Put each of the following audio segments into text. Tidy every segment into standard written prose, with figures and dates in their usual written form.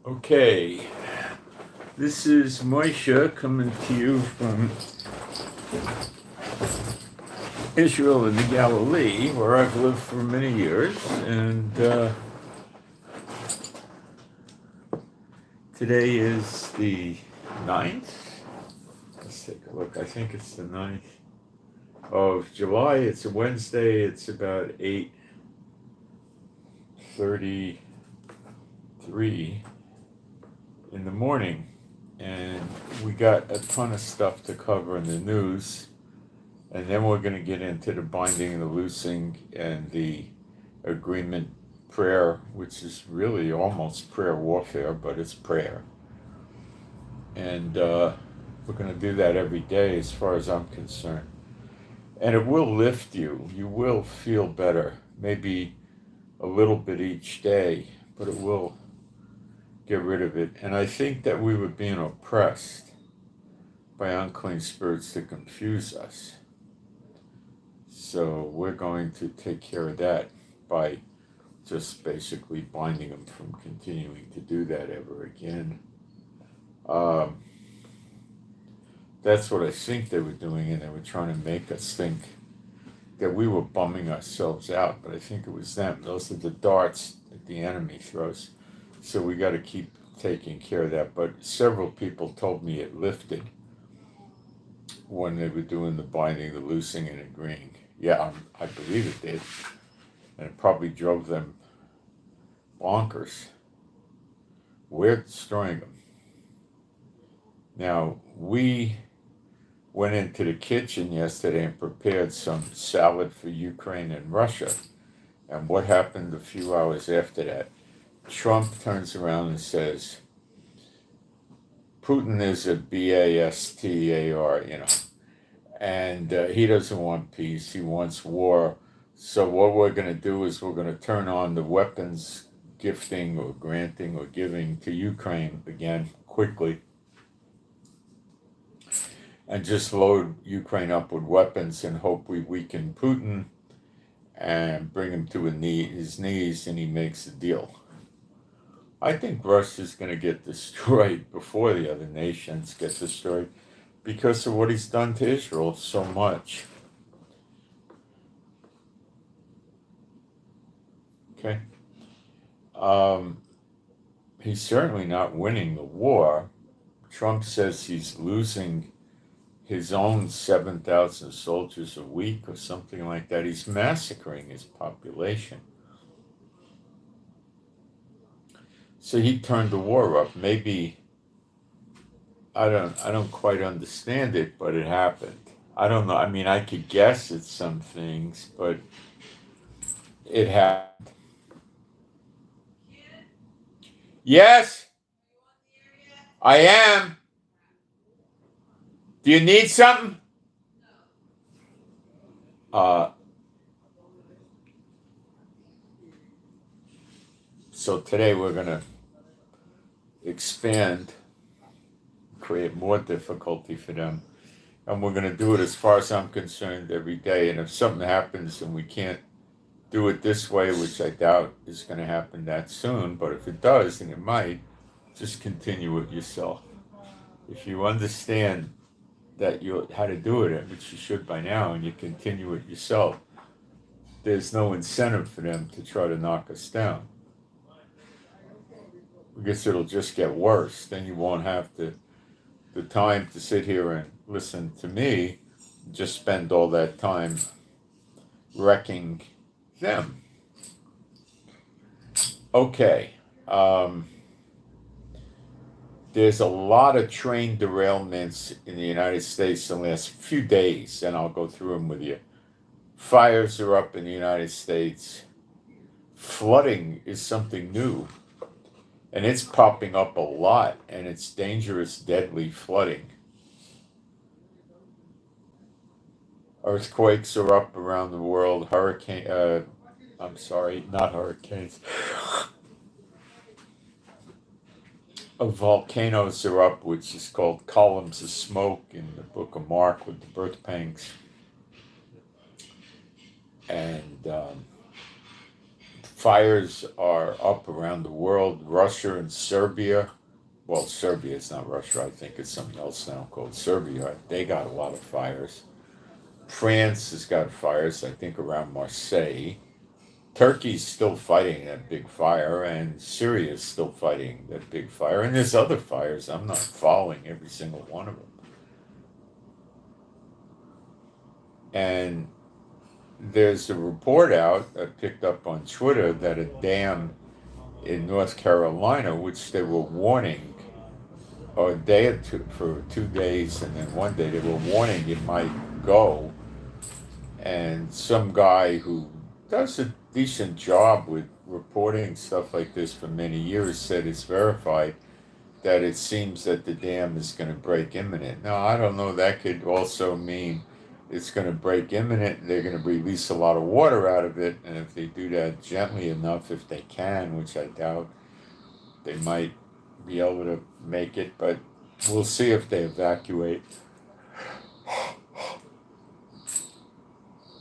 Okay, this is Moshe coming to you from Israel and the Galilee, where I've lived for many years, and today is the 9th. Let's take a look. I think it's the 9th of July. It's a Wednesday. It's about 8:33 in the morning, and we got a ton of stuff to cover in the news, and then we're going to get into the binding and the loosing and the agreement prayer, which is really almost prayer warfare, but it's prayer. And we're going to do that every day as far as I'm concerned. And it will lift you. You will feel better, maybe a little bit each day, but it will get rid of it. And I think that we were being oppressed by unclean spirits to confuse us. So we're going to take care of that by just basically binding them from continuing to do that ever again. That's what I think they were doing, and they were trying to make us think that we were bumming ourselves out, but I think it was them. Those are the darts that the enemy throws. So we got to keep taking care of that. But several people told me it lifted when they were doing the binding, the loosing, and agreeing. Yeah, I believe it did. And it probably drove them bonkers. We're destroying them. Now, we went into the kitchen yesterday and prepared some salad for Ukraine and Russia. And what happened a few hours after that? Trump turns around and says, Putin is a BASTAR, and he doesn't want peace, he wants war. So what we're going to do is we're going to turn on the weapons gifting or granting or giving to Ukraine again quickly, and just load Ukraine up with weapons and hope we weaken Putin and bring him to his knees and he makes a deal. I think Russia's going to get destroyed before the other nations get destroyed because of what he's done to Israel so much. Okay. He's certainly not winning the war. Trump says he's losing his own 7,000 soldiers a week or something like that. He's massacring his population. So he turned the war up. Maybe I don't quite understand it, but it happened. I don't know. I mean, I could guess at some things, but it happened. Yes, I am. Do you need something? So today we're going to expand, create more difficulty for them. And we're going to do it, as far as I'm concerned, every day. And if something happens and we can't do it this way, which I doubt is going to happen that soon, but if it does, and it might, just continue it yourself. If you understand that how to do it, which you should by now, and you continue it yourself, there's no incentive for them to try to knock us down. Because it'll just get worse. Then you won't have the time to sit here and listen to me, just spend all that time wrecking them. Okay. There's a lot of train derailments in the United States in the last few days, and I'll go through them with you. Fires are up in the United States. Flooding is something new, and it's popping up a lot, and it's dangerous, deadly flooding. Earthquakes are up around the world. Volcanoes are up, which is called columns of smoke in the book of Mark with the birth pangs. And fires are up around the world. Russia and Serbia. Well, Serbia is not Russia. I think it's something else now called Serbia. They got a lot of fires. France has got fires, I think, around Marseille. Turkey's still fighting that big fire, and Syria's still fighting that big fire. And there's other fires. I'm not following every single one of them. And there's a report out I picked up on Twitter that a dam in North Carolina, which they were warning, or a day or two, for 2 days, and then one day they were warning it might go. And some guy who does a decent job with reporting stuff like this for many years said it's verified that it seems that the dam is going to break imminent. Now, I don't know, that could also mean it's going to break imminent, they're going to release a lot of water out of it, and if they do that gently enough, if they can, which I doubt, they might be able to make it, but we'll see if they evacuate.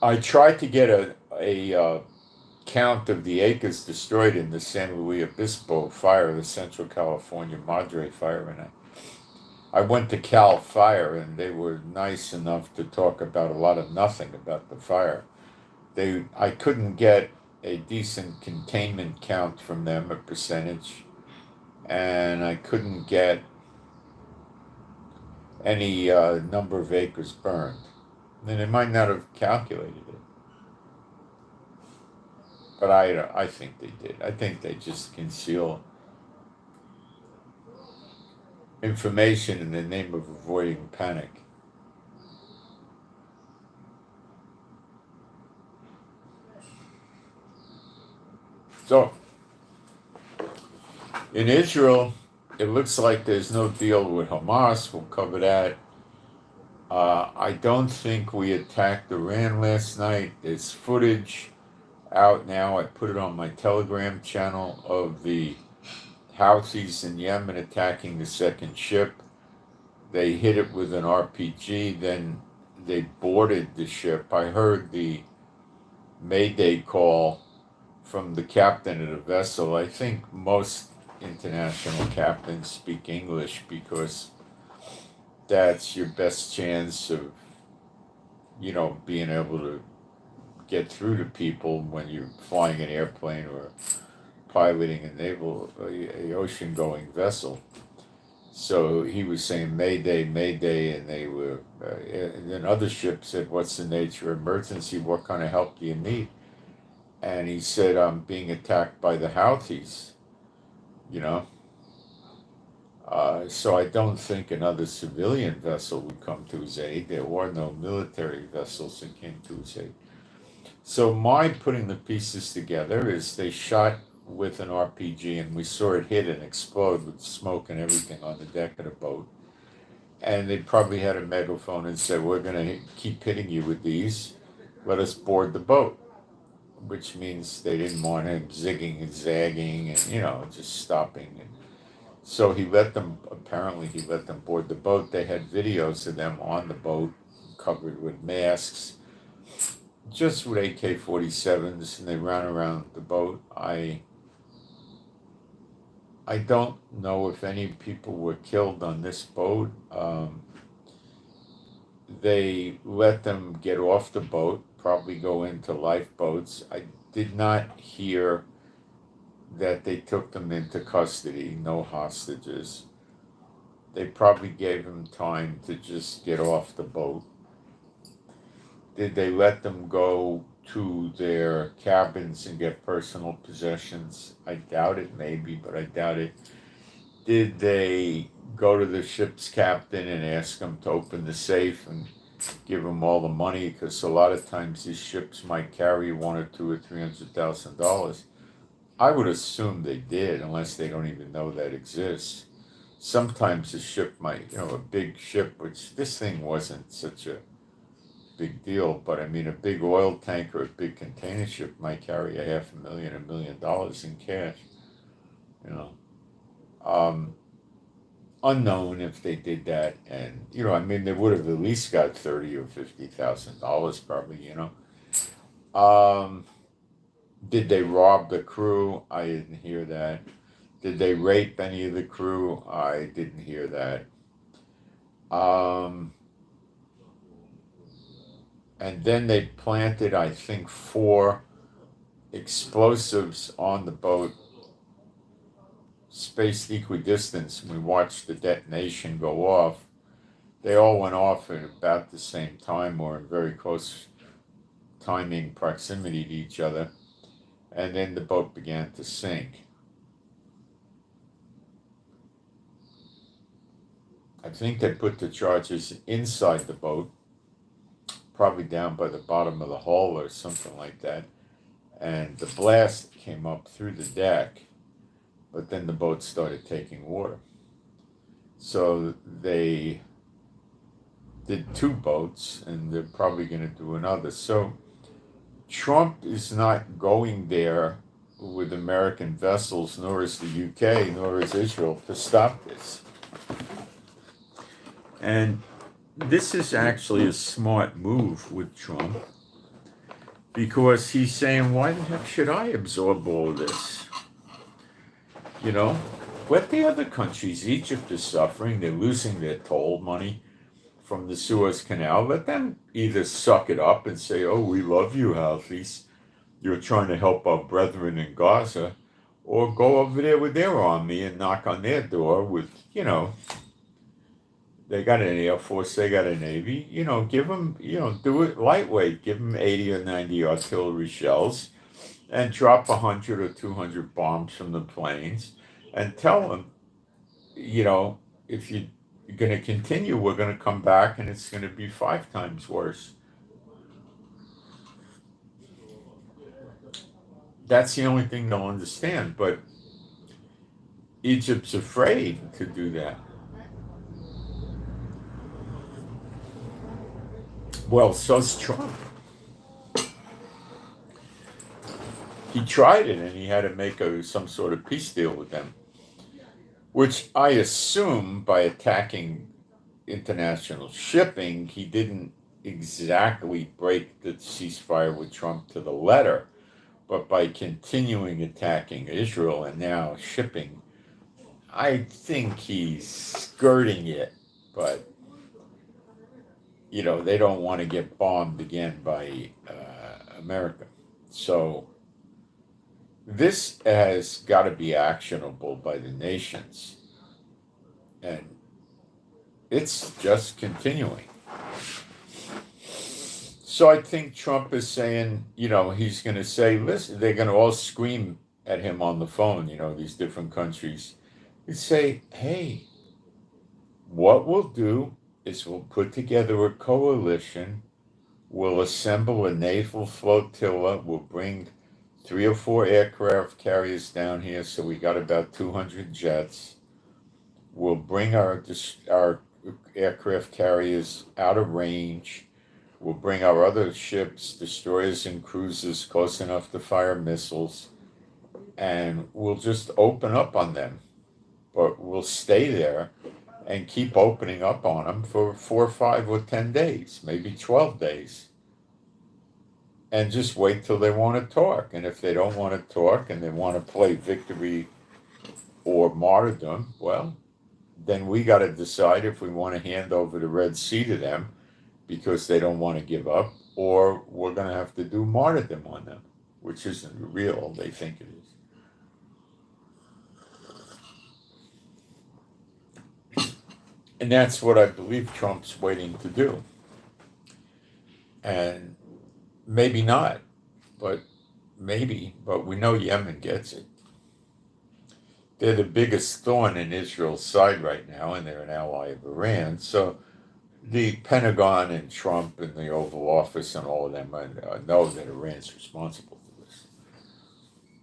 I tried to get a count of the acres destroyed in the San Luis Obispo fire, the Central California Madre fire, and I went to Cal Fire, and they were nice enough to talk about a lot of nothing about the fire. I couldn't get a decent containment count from them, a percentage, and I couldn't get any number of acres burned. And they might not have calculated it. But I think they did. I think they just conceal information in the name of avoiding panic. So, in Israel, it looks like there's no deal with Hamas. We'll cover that. I don't think we attacked Iran last night. There's footage out now. I put it on my Telegram channel of the Houthis in Yemen attacking the second ship. They hit it with an RPG, then they boarded the ship. I heard the Mayday call from the captain of the vessel. I think most international captains speak English because that's your best chance of, being able to get through to people when you're flying an airplane or piloting a ocean-going vessel. So he was saying Mayday, Mayday, and they were, and then other ships said, "What's the nature of emergency? What kind of help do you need?" And he said, "I'm being attacked by the Houthis." So I don't think another civilian vessel would come to his aid. There were no military vessels that came to his aid. So my putting the pieces together is they shot with an RPG, and we saw it hit and explode with smoke and everything on the deck of the boat. And they probably had a megaphone and said, "We're going to keep hitting you with these. Let us board the boat," which means they didn't want him zigging and zagging and, just stopping. And so apparently he let them board the boat. They had videos of them on the boat covered with masks, just with AK-47s, and they ran around the boat. I don't know if any people were killed on this boat. They let them get off the boat, probably go into lifeboats. I did not hear that they took them into custody, no hostages. They probably gave them time to just get off the boat. Did they let them go to their cabins and get personal possessions? I doubt it, maybe, but I doubt it. Did they go to the ship's captain and ask him to open the safe and give him all the money? Because a lot of times these ships might carry $100,000 or $200,000 or $300,000. I would assume they did, unless they don't even know that exists. Sometimes a ship might, a big ship, which this thing wasn't such a big deal, but I mean, a big oil tanker, a big container ship might carry $500,000, $1 million in cash. Unknown if they did that, and they would have at least got $30,000 or $50,000 probably. Did they rob the crew? I didn't hear that. Did they rape any of the crew? I didn't hear that. Um, and then they planted, I think, 4 explosives on the boat, spaced equidistant. We watched the detonation go off. They all went off at about the same time or in very close timing proximity to each other. And then the boat began to sink. I think they put the charges inside the boat, probably down by the bottom of the hull or something like that. And the blast came up through the deck, but then the boat started taking water. So they did 2 boats, and they're probably going to do another. So Trump is not going there with American vessels, nor is the UK, nor is Israel, to stop this. And this is actually a smart move with Trump, because he's saying, why the heck should I absorb all of this? You know, let the other countries, Egypt is suffering, they're losing their toll money from the Suez Canal. Let them either suck it up and say, oh, we love you, Houthis, you're trying to help our brethren in Gaza, or go over there with their army and knock on their door with, you know, they got an Air Force, they got a Navy, you know, give them, you know, do it lightweight, give them 80 or 90 artillery shells and drop 100 or 200 bombs from the planes and tell them, you know, if you're going to continue, we're going to come back and it's going to be 5 times worse. That's the only thing they'll understand, but Egypt's afraid to do that. Well, so's Trump. He tried it and he had to make some sort of peace deal with them, which I assume by attacking international shipping, he didn't exactly break the ceasefire with Trump to the letter, but by continuing attacking Israel and now shipping, I think he's skirting it, but you know, they don't want to get bombed again by America. So this has got to be actionable by the nations. And it's just continuing. So I think Trump is saying, you know, he's going to say, listen, they're going to all scream at him on the phone, you know, these different countries. He'd say, hey, what we'll do is we'll put together a coalition, we'll assemble a naval flotilla, we'll bring 3 or 4 aircraft carriers down here, so we got about 200 jets. We'll bring our aircraft carriers out of range. We'll bring our other ships, destroyers and cruisers, close enough to fire missiles, and we'll just open up on them. But we'll stay there and keep opening up on them for 4, 5, or 10 days, maybe 12 days. And just wait till they want to talk. And if they don't want to talk and they want to play victory or martyrdom, well, then we got to decide if we want to hand over the Red Sea to them because they don't want to give up, or we're going to have to do martyrdom on them, which isn't real. They think it is. And that's what I believe Trump's waiting to do. And maybe not, but maybe, but we know Yemen gets it. They're the biggest thorn in Israel's side right now, and they're an ally of Iran. So the Pentagon and Trump and the Oval Office and all of them know that Iran's responsible for this.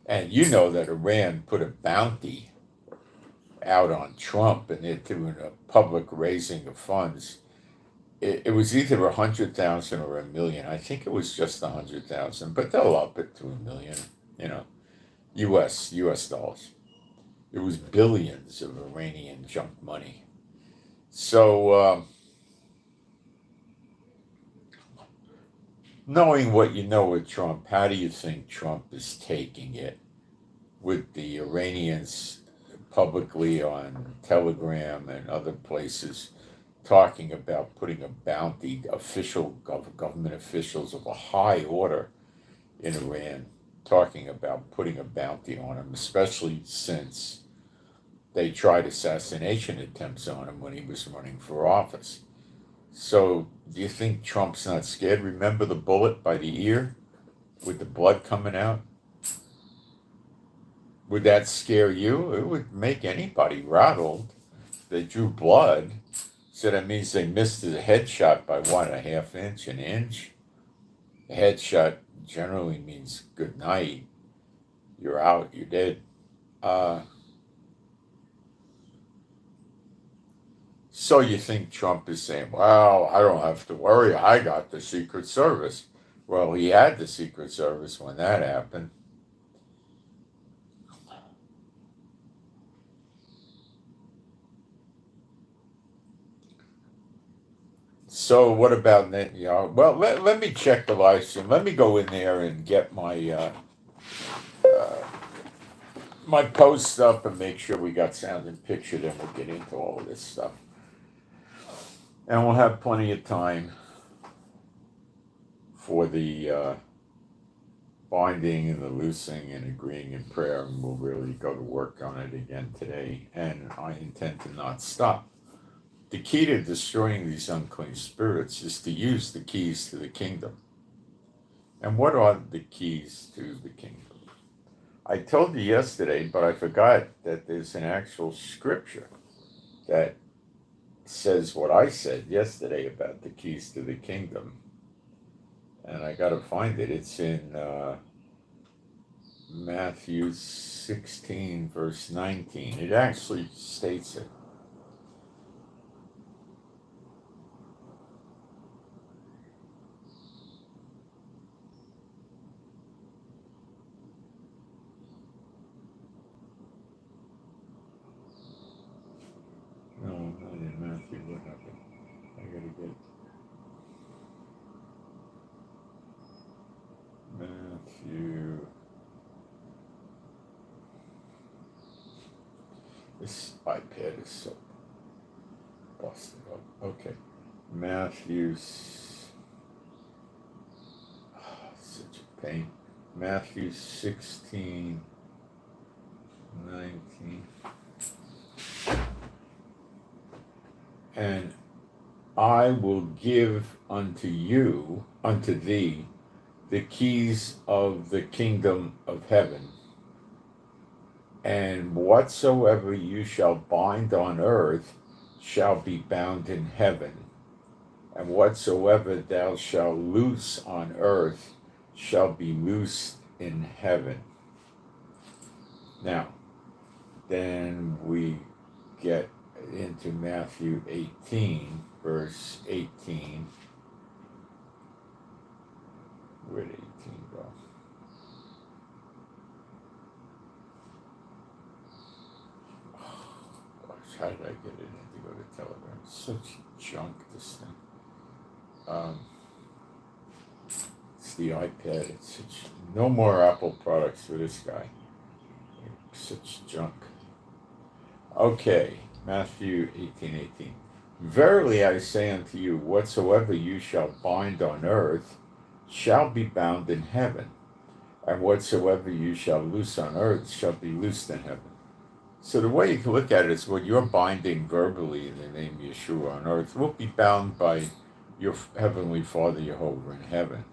And you know that Iran put a bounty out on Trump, and they're doing a public raising of funds. It was either 100,000 or $1 million. I think it was just 100,000, but they'll up it to $1 million. You know, U.S. dollars. It was billions of Iranian junk money. So Knowing what you know with Trump, how do you think Trump is taking it with the Iranians publicly on Telegram and other places talking about putting a bounty, government officials of a high order in Iran talking about putting a bounty on him, especially since they tried assassination attempts on him when he was running for office. So, do you think Trump's not scared? Remember the bullet by the ear with the blood coming out? Would that scare you? It would make anybody rattled. They drew blood. So that means they missed the headshot by what, a half inch, an inch? A headshot generally means good night. You're out, you're dead. So you think Trump is saying, well, I don't have to worry, I got the Secret Service. Well, he had the Secret Service when that happened. So what about Netanyahu? Well, let me check the live stream. Let me go in there and get my post up and make sure we got sound and picture. Then we'll get into all of this stuff, and we'll have plenty of time for the binding and the loosing and agreeing in prayer, and we'll really go to work on it again today. And I intend to not stop. The key to destroying these unclean spirits is to use the keys to the kingdom. And what are the keys to the kingdom? I told you yesterday, but I forgot that there's an actual scripture that says what I said yesterday about the keys to the kingdom. And I got to find it. It's in Matthew 16, verse 19. It actually states it. No, not in Matthew. What happened? I gotta get Matthew. This iPad is so busted up. Okay. Matthew's. Such a pain. Matthew 16, 19. And I will give unto thee, the keys of the kingdom of heaven. And whatsoever you shall bind on earth shall be bound in heaven. And whatsoever thou shalt loose on earth shall be loosed in heaven. Now, then we get into Matthew 18, verse 18. Where did 18 go? Oh, gosh, how did I get it in to go to Telegram? Such junk, this thing. It's the iPad. It's such, no more Apple products for this guy. Such junk. Okay, Matthew 18:18. Verily I say unto you, whatsoever you shall bind on earth shall be bound in heaven, and whatsoever you shall loose on earth shall be loosed in heaven. So the way you can look at it is what you're binding verbally in the name of Yeshua on earth will be bound by your heavenly Father Jehovah in heaven.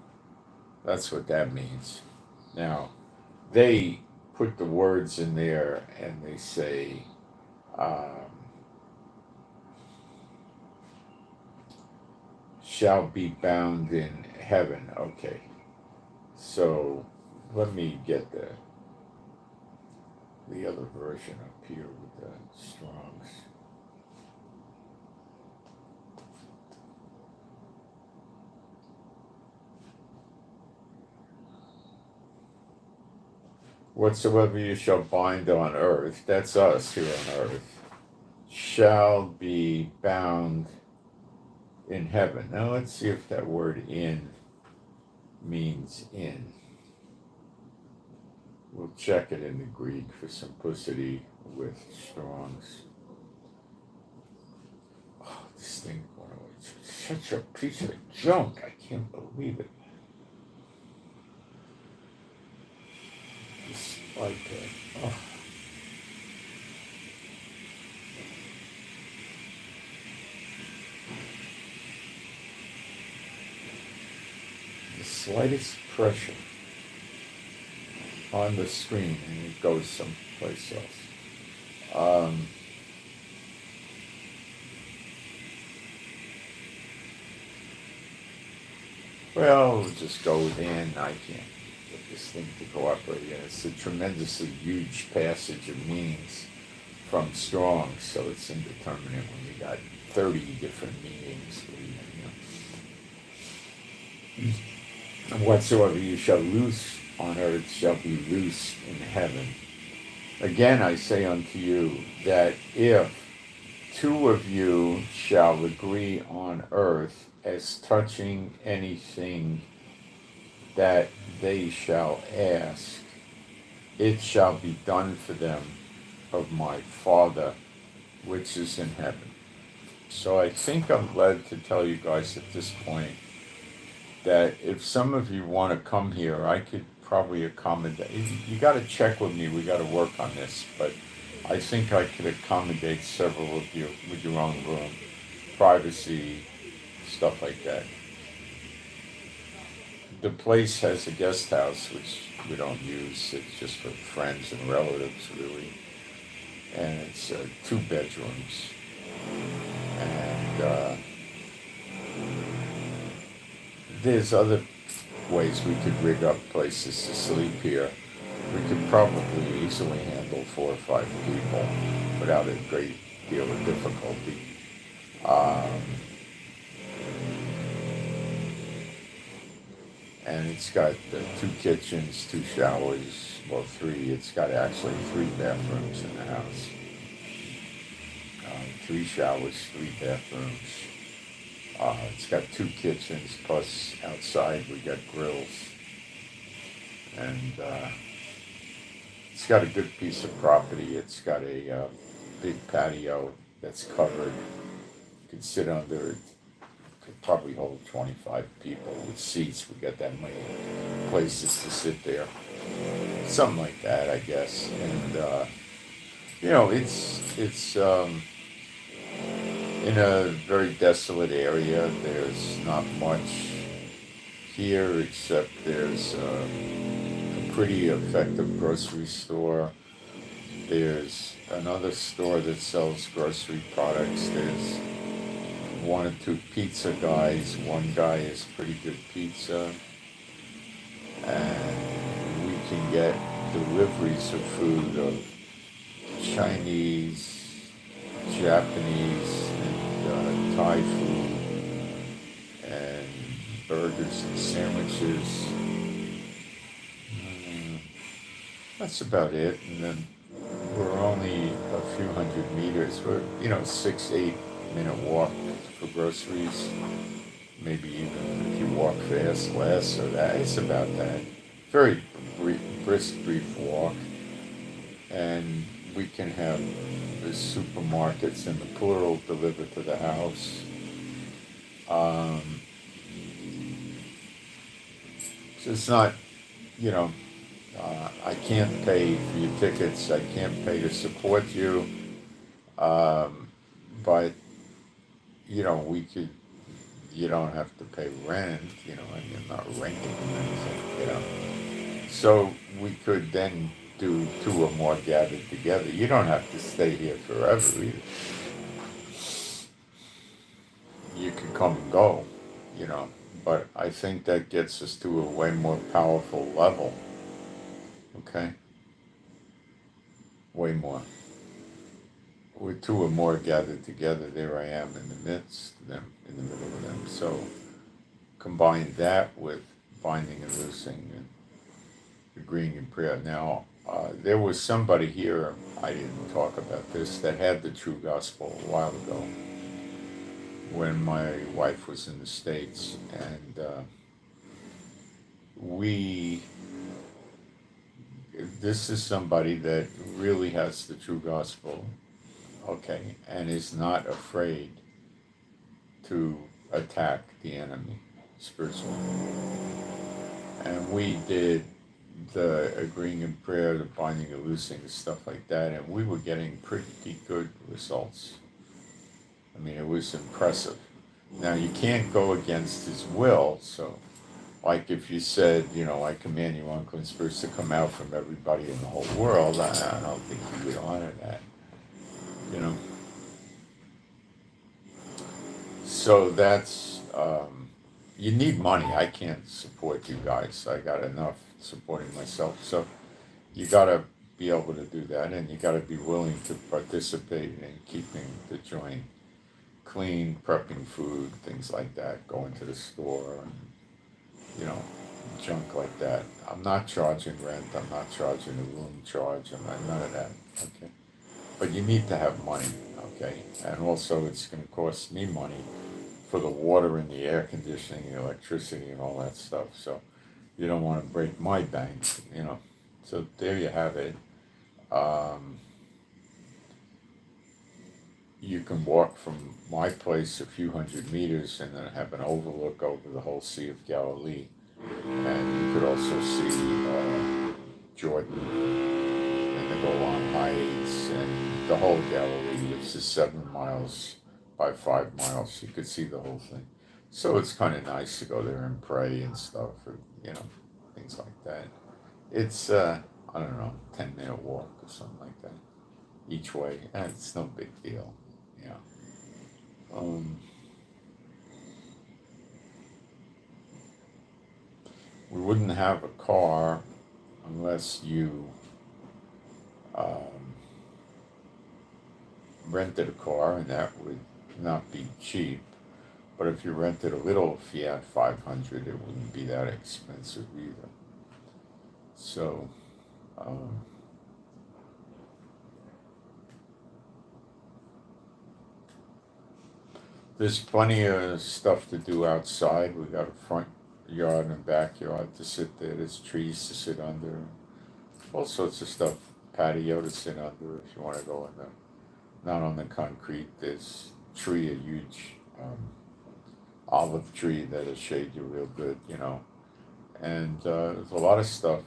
That's what that means. Now, they put the words in there and they say, shall be bound in heaven. Okay. So let me get the other version up here with the Strongs. Whatsoever you shall bind on earth, that's us here on earth, shall be bound in heaven. Now let's see if that word in means in. We'll check it in the Greek for simplicity with Strong's. Oh, this thing, it's such a piece of junk. I can't believe it. This iPad. Oh. The slightest pressure on the screen and it goes someplace else. Well, we'll just go in. I can't get this thing to cooperate. Yeah, it's a tremendously huge passage of meanings from Strong, so it's indeterminate when you got 30 different meanings. And whatsoever you shall loose on earth shall be loose in heaven. Again I say unto you that if two of you shall agree on earth as touching anything that they shall ask, it shall be done for them of my Father which is in heaven. So I think I'm led to tell you guys at this point that if some of you want to come here, I could probably accommodate. You got to check with me. We got to work on this, but I think I could accommodate several of you with your own room, privacy, stuff like that. The place has a guest house, which we don't use. It's just for friends and relatives, really. And it's 2 bedrooms. And there's other ways we could rig up places to sleep here. We could probably easily handle 4 or 5 people without a great deal of difficulty. And it's got 2 kitchens, 2 showers, well 3. It's got actually 3 bathrooms in the house. 3 showers, 3 bathrooms. It's got 2 kitchens, plus outside we got grills. And it's got a good piece of property. It's got a big patio that's covered. You could sit under it. Could probably hold 25 people with seats. We got that many places to sit there. Something like that, I guess. And, it's in a very desolate area. There's not much here except there's a pretty effective grocery store. There's another store that sells grocery products. There's 1 or 2 pizza guys. One guy is pretty good pizza. And we can get deliveries of food of Chinese, Japanese, and Thai food, and burgers and sandwiches. That's about it. And then we're only a few hundred meters. We're, 6-8 minute walk for groceries. Maybe even if you walk fast, less or that. It's about that. Very brisk, brief walk. And we can have the supermarkets in the plural delivered to the house. So it's not, I can't pay for your tickets. I can't pay to support you. But, we could, you don't have to pay rent, and you're not renting anything, So we could then do 2 or more gathered together. You don't have to stay here forever either. You can come and go, but I think that gets us to a way more powerful level. Okay? Way more. With 2 or more gathered together, there I am in the midst of them, in the middle of them. So combine that with binding and loosing and agreeing in prayer. Now, there was somebody here, I didn't talk about this, that had the true gospel a while ago when my wife was in the States, and this is somebody that really has the true gospel, okay, and is not afraid to attack the enemy spiritually. And we did the agreeing in prayer, the binding and loosing, stuff like that, and we were getting pretty good results. I mean, it was impressive. Now, you can't go against his will, so, like if you said, I command you unclean spirits to come out from everybody in the whole world, I don't think he would honor that, So that's, you need money. I can't support you guys. I got enough supporting myself. So you got to be able to do that, and you got to be willing to participate in keeping the joint clean, prepping food, things like that, going to the store, and, junk like that. I'm not charging rent. I'm not charging a room charge. I'm not, none of that. Okay. But you need to have money. Okay. And also, it's going to cost me money for the water and the air conditioning, the electricity, and all that stuff. So you don't want to break my bank, So there you have it. You can walk from my place a few hundred meters and then have an overlook over the whole Sea of Galilee. And you could also see Jordan and the Golan Heights and the whole Galilee. It's just 7 miles by 5 miles. You could see the whole thing. So it's kind of nice to go there and pray and stuff, or, things like that. It's, I don't know, 10-minute walk or something like that each way. And it's no big deal. Yeah. We wouldn't have a car unless you rented a car, and that would not be cheap. But if you rented a little Fiat 500, it wouldn't be that expensive either. So, there's plenty of stuff to do outside. We got a front yard and backyard to sit there. There's trees to sit under. All sorts of stuff. Patio to sit under if you want to go in there. Not on the concrete. There's a huge olive tree that'll shade you real good, And there's a lot of stuff,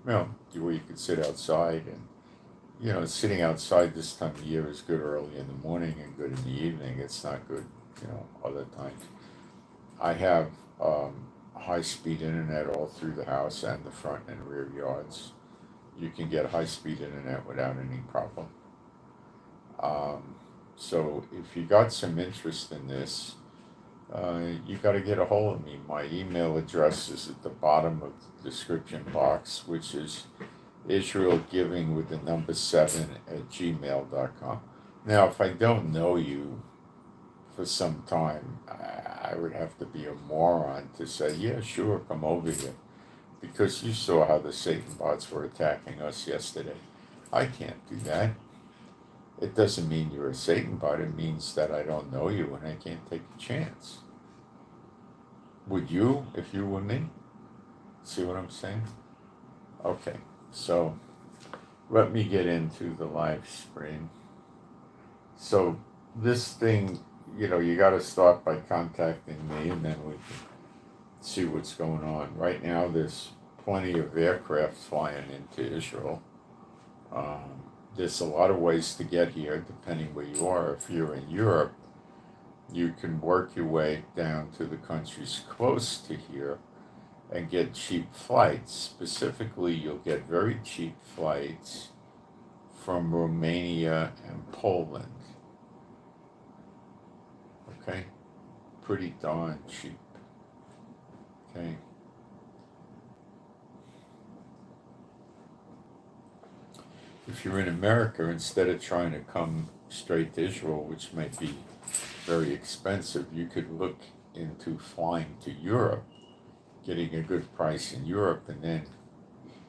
where you can sit outside, and sitting outside this time of year is good early in the morning and good in the evening. It's not good, other times. I have high-speed internet all through the house and the front and rear yards. You can get high-speed internet without any problem. So if you got some interest in this, you got to get a hold of me. My email address is at the bottom of the description box, which is israelgiving with the number 7@gmail.com. Now, if I don't know you for some time, I would have to be a moron to say, yeah, sure, come over here. Because you saw how the Satan bots were attacking us yesterday. I can't do that. It doesn't mean you're a Satan bot. It means that I don't know you and I can't take a chance. Would you, if you were me? See what I'm saying? Okay, so let me get into the live stream. So this thing, you got to start by contacting me, and then we can see what's going on. Right now, there's plenty of aircraft flying into Israel. There's a lot of ways to get here, depending where you are. If you're in Europe, you can work your way down to the countries close to here and get cheap flights. Specifically, you'll get very cheap flights from Romania and Poland. Okay? Pretty darn cheap. Okay? If you're in America, instead of trying to come straight to Israel, which might be very expensive, you could look into flying to Europe, getting a good price in Europe, and then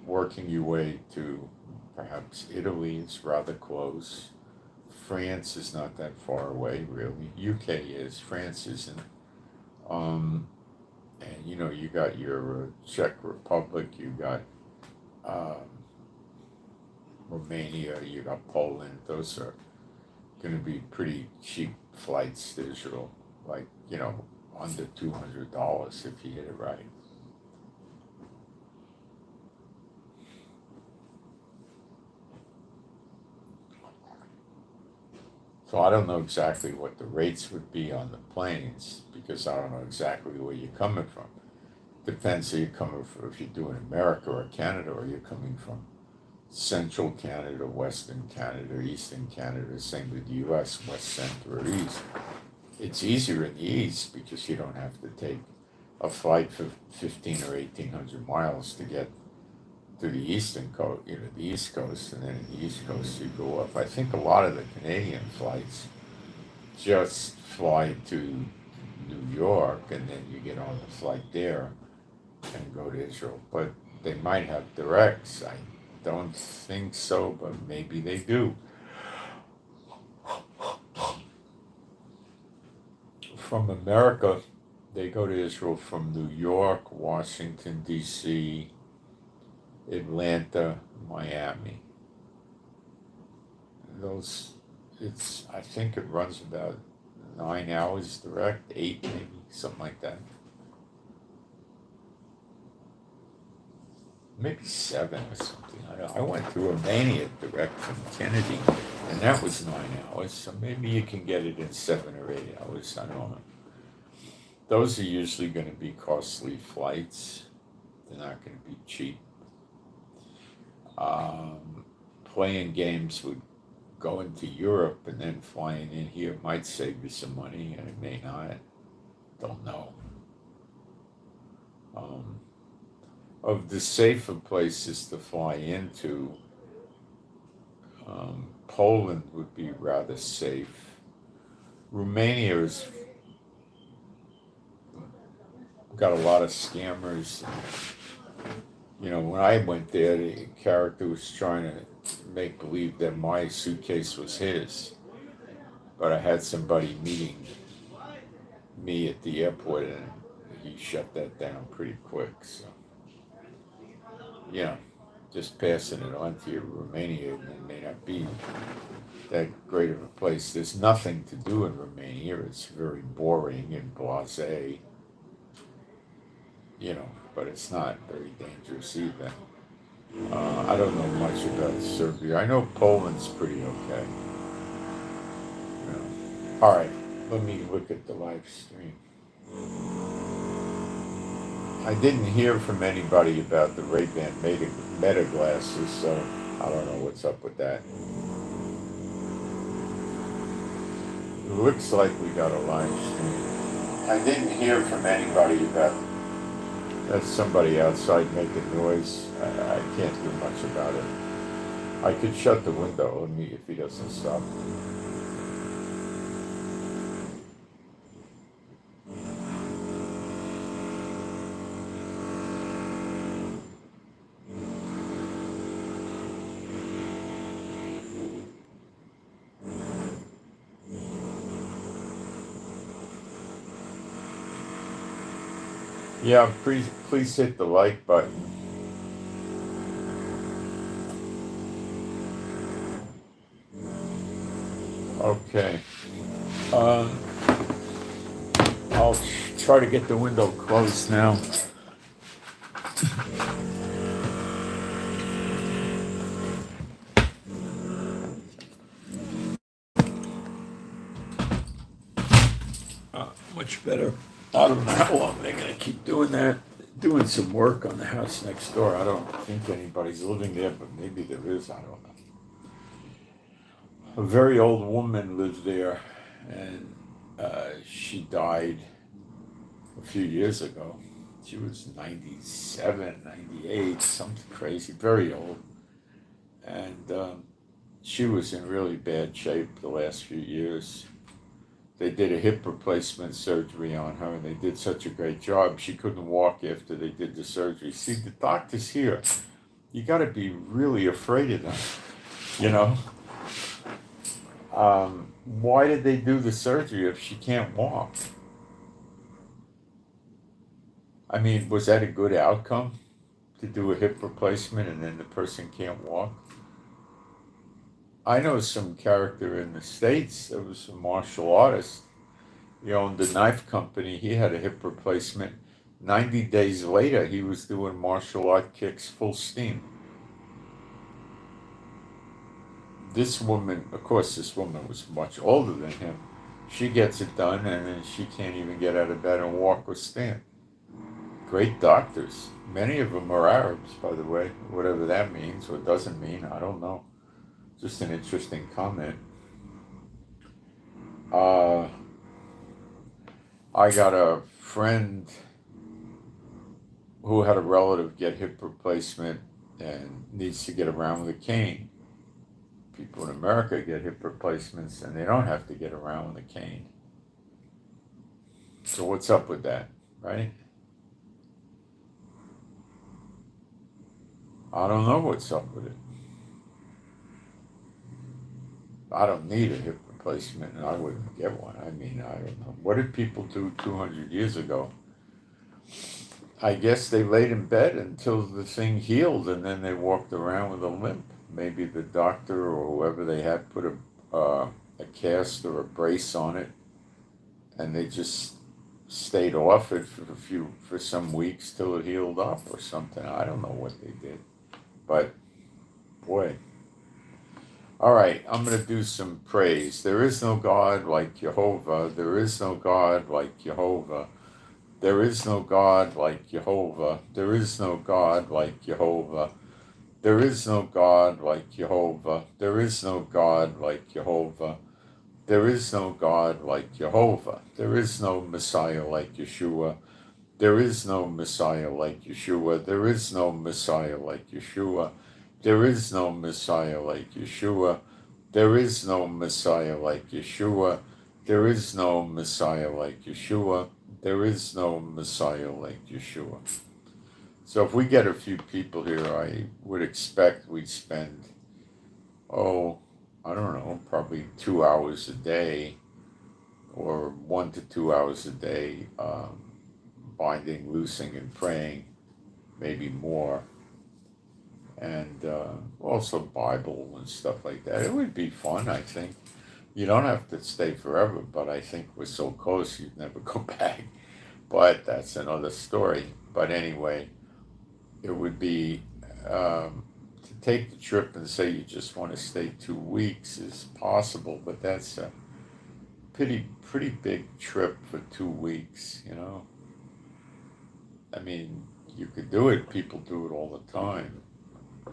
working your way to perhaps Italy is rather close. France is not that far away, really. UK is, France isn't. And you got your Czech Republic, you got um, Romania, you got Poland. Those are going to be pretty cheap flights to Israel, like, under $200 if you hit it right. So I don't know exactly what the rates would be on the planes because I don't know exactly where you're coming from. Depends if you're coming from, if you're doing America or Canada, or you're coming from Central Canada, Western Canada, Eastern Canada. Same with the U.S., West, Center, or East. It's easier in the East because you don't have to take a flight for 15 or 1,800 miles to get to the eastern coast, the East Coast, and then in the East Coast you go up. I think a lot of the Canadian flights just fly to New York, and then you get on the flight there and go to Israel. But they might have directs. I don't think so, but maybe they do. From America, they go to Israel from New York, Washington, D.C., Atlanta, Miami. I think it runs about 9 hours direct, 8 maybe, something like that. Maybe 7 or something. I went to Romania direct from Kennedy, and that was 9 hours, so maybe you can get it in 7 or 8 hours, I don't know. Those are usually going to be costly flights. They're not going to be cheap. Playing games with going to Europe and then flying in here might save you some money, and it may not. Don't know. Of the safer places to fly into, Poland would be rather safe. Romania has got a lot of scammers. When I went there, the character was trying to make believe that my suitcase was his. But I had somebody meeting me at the airport, and he shut that down pretty quick. So, just passing it on to you, Romania may not be that great of a place. There's nothing to do in Romania. It's very boring and blasé. But it's not very dangerous either. I don't know much about Serbia. I know Poland's pretty okay. All right, let me look at the live stream. I didn't hear from anybody about the Ray-Ban Meta glasses, so I don't know what's up with that. It looks like we got a live stream. I didn't hear from anybody about. That's somebody outside making noise. I can't do much about it. I could shut the window if he doesn't stop. Yeah, please hit the like button. Okay. I'll try to get the window closed now. Much better. I don't know how long they're going to keep doing that. Doing some work on the house next door. I don't think anybody's living there, but maybe there is. I don't know. A very old woman lived there, and she died a few years ago. She was 97, 98, something crazy, very old. And she was in really bad shape the last few years. They did a hip replacement surgery on her, and they did such a great job. She couldn't walk after they did the surgery. See, the doctors here, you got to be really afraid of them, Why did they do the surgery if she can't walk? I mean, was that a good outcome to do a hip replacement and then the person can't walk? I know some character in the States that was a martial artist. He owned a knife company. He had a hip replacement. 90 days later, he was doing martial art kicks full steam. This woman, of course, this woman was much older than him. She gets it done, and then she can't even get out of bed and walk or stand. Great doctors. Many of them are Arabs, by the way. Whatever that means or doesn't mean, I don't know. Just an interesting comment. I got a friend who had a relative get hip replacement and needs to get around with a cane. People in America get hip replacements and they don't have to get around with a cane. So what's up with that, right? I don't know what's up with it. I don't need a hip replacement and I wouldn't get one. I mean, I don't know. What did people do 200 years ago? I guess they laid in bed until the thing healed and then they walked around with a limp. Maybe the doctor or whoever they had put a cast or a brace on it and they just stayed off it for some weeks till it healed up or something. I don't know what they did. But boy. All right, I'm going to do some praise. There is no God like Jehovah. There is no God like Jehovah. There is no God like Jehovah. There is no God like Jehovah. There is no God like Jehovah. There is no God like Jehovah. There is no God like Jehovah. There is no Messiah like Yeshua. There is no Messiah like Yeshua. There is no Messiah like Yeshua. There is no Messiah like Yeshua. There is no Messiah like Yeshua. There is no Messiah like Yeshua. There is no Messiah like Yeshua. So if we get a few people here, I would expect we'd spend, I don't know, probably 2 hours a day or 1 to 2 hours a day binding, loosing, and praying, maybe more. And also Bible and stuff like that. It would be fun, I think. You don't have to stay forever, but I think we're so close you'd never go back. But that's another story. But anyway, it would be to take the trip and say you just want to stay 2 weeks is possible, but that's a pretty big trip for 2 weeks, you know. I mean, you could do it. People do it all the time,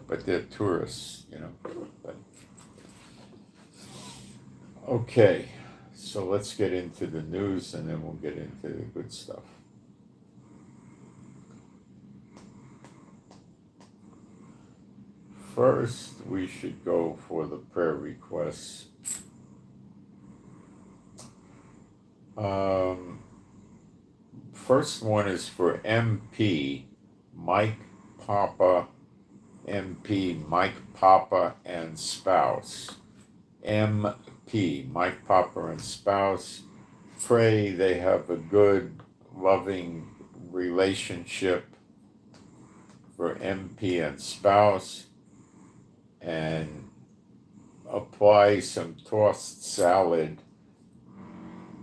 but they're tourists, you know. But okay, so let's get into the news, and then we'll get into the good stuff. First, we should go for the prayer requests. First one is for MP Mike Papa, MP Mike Papa and spouse. MP Mike Papa and spouse. Pray they have a good, loving relationship for MP and spouse, and apply some tossed salad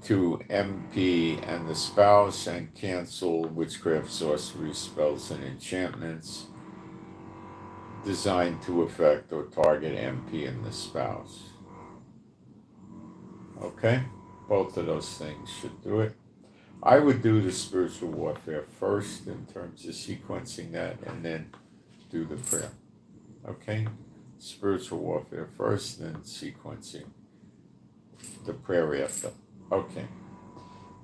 to MP and the spouse and cancel witchcraft, sorcery, spells, and enchantments designed to affect or target MP and the spouse. Okay? Both of those things should do it. I would do the spiritual warfare first in terms of sequencing that and then do the prayer. Okay? Spiritual warfare first, then sequencing the prayer after. Okay.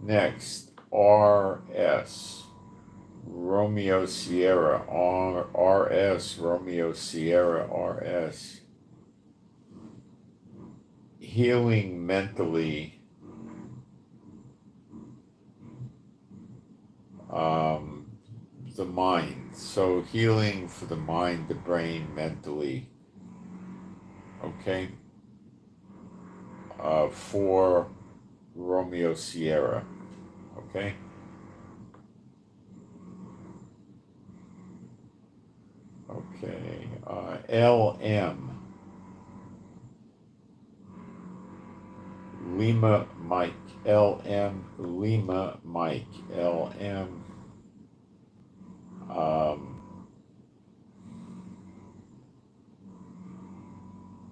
Next, RS, Romeo Sierra, RS, Romeo Sierra, RS. Healing mentally, the mind. So healing for the mind, the brain, mentally. Okay? For Romeo Sierra. Okay? Okay, LM, Lima Mike, LM, Lima Mike, LM,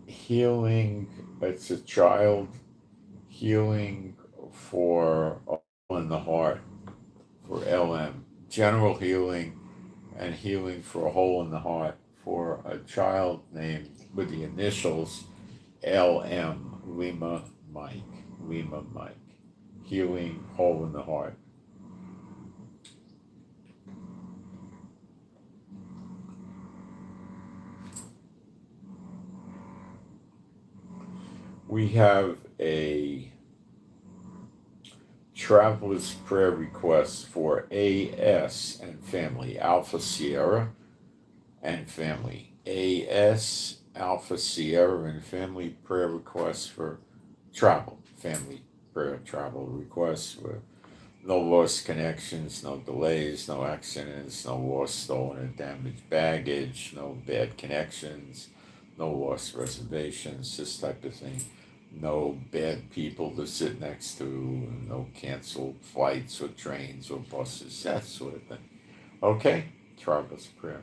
healing, it's a child healing for a hole in the heart, for LM, general healing and healing for a hole in the heart for a child named with the initials LM, Lima Mike, Lima Mike, healing hole in the heart. We have a traveler's prayer request for AS and family, Alpha Sierra and family. AS, Alpha Sierra and family prayer requests for travel, family prayer travel requests for no lost connections, no delays, no accidents, no lost, stolen, or damaged baggage, no bad connections, no lost reservations, this type of thing. No bad people to sit next to, no canceled flights or trains or buses, that sort of thing. Okay, travel's prayer.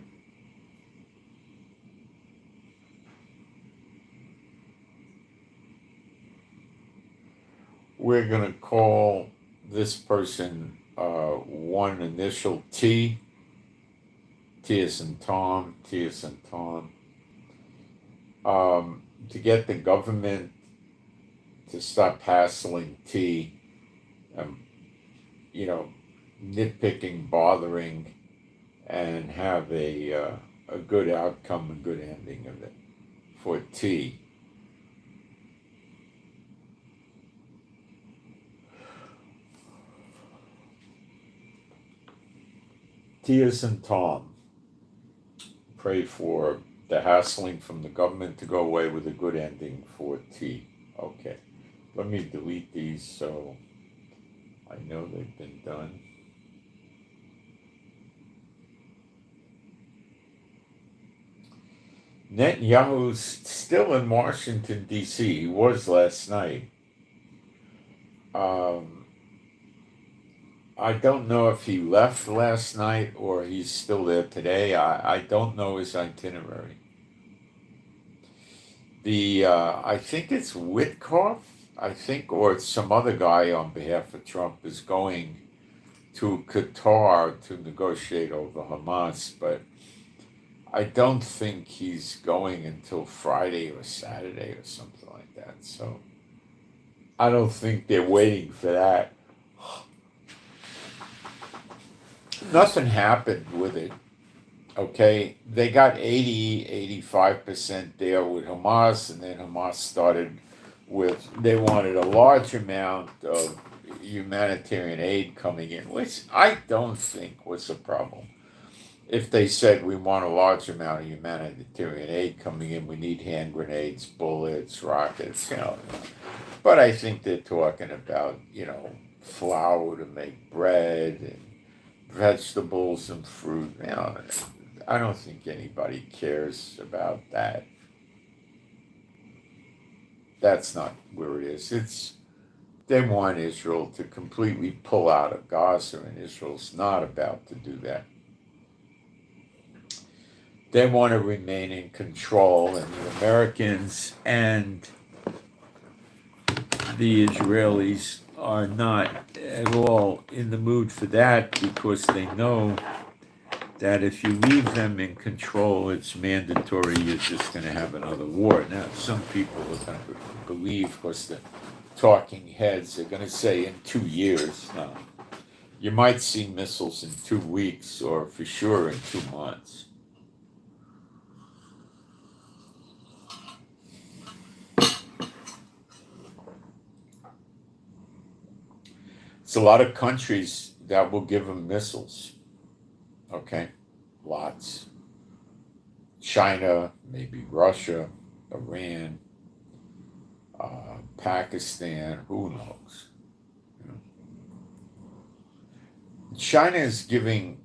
We're going to call this person one initial T. T as in Tom, T as in Tom. To get the government to stop hassling T, nitpicking, bothering, and have a good outcome, a good ending of it for T. T as in Tom. Pray for the hassling from the government to go away with a good ending for T. Okay. Let me delete these so I know they've been done. Netanyahu's still in Washington, D.C. He was last night. I don't know if he left last night or he's still there today. I don't know his itinerary. I think it's Witkoff, or it's some other guy on behalf of Trump is going to Qatar to negotiate over Hamas, but I don't think he's going until Friday or Saturday or something like that. So I don't think they're waiting for that. Nothing happened with it. Okay, they got 85% there with Hamas, and then Hamas started they wanted a large amount of humanitarian aid coming in, which I don't think was a problem. If they said we want a large amount of humanitarian aid coming in, we need hand grenades, bullets, rockets, But I think they're talking about, flour to make bread and vegetables and fruit. I don't think anybody cares about that. That's not where it is. They want Israel to completely pull out of Gaza, and Israel's not about to do that. They want to remain in control, and the Americans and the Israelis are not at all in the mood for that, because they know that if you leave them in control, it's mandatory, you're just going to have another war. Now, some people are going to believe, because the talking heads are going to say in 2 years. No, you might see missiles in 2 weeks, or for sure in 2 months. It's a lot of countries that will give them missiles. Okay, lots. China, maybe Russia, Iran, Pakistan, who knows? China is giving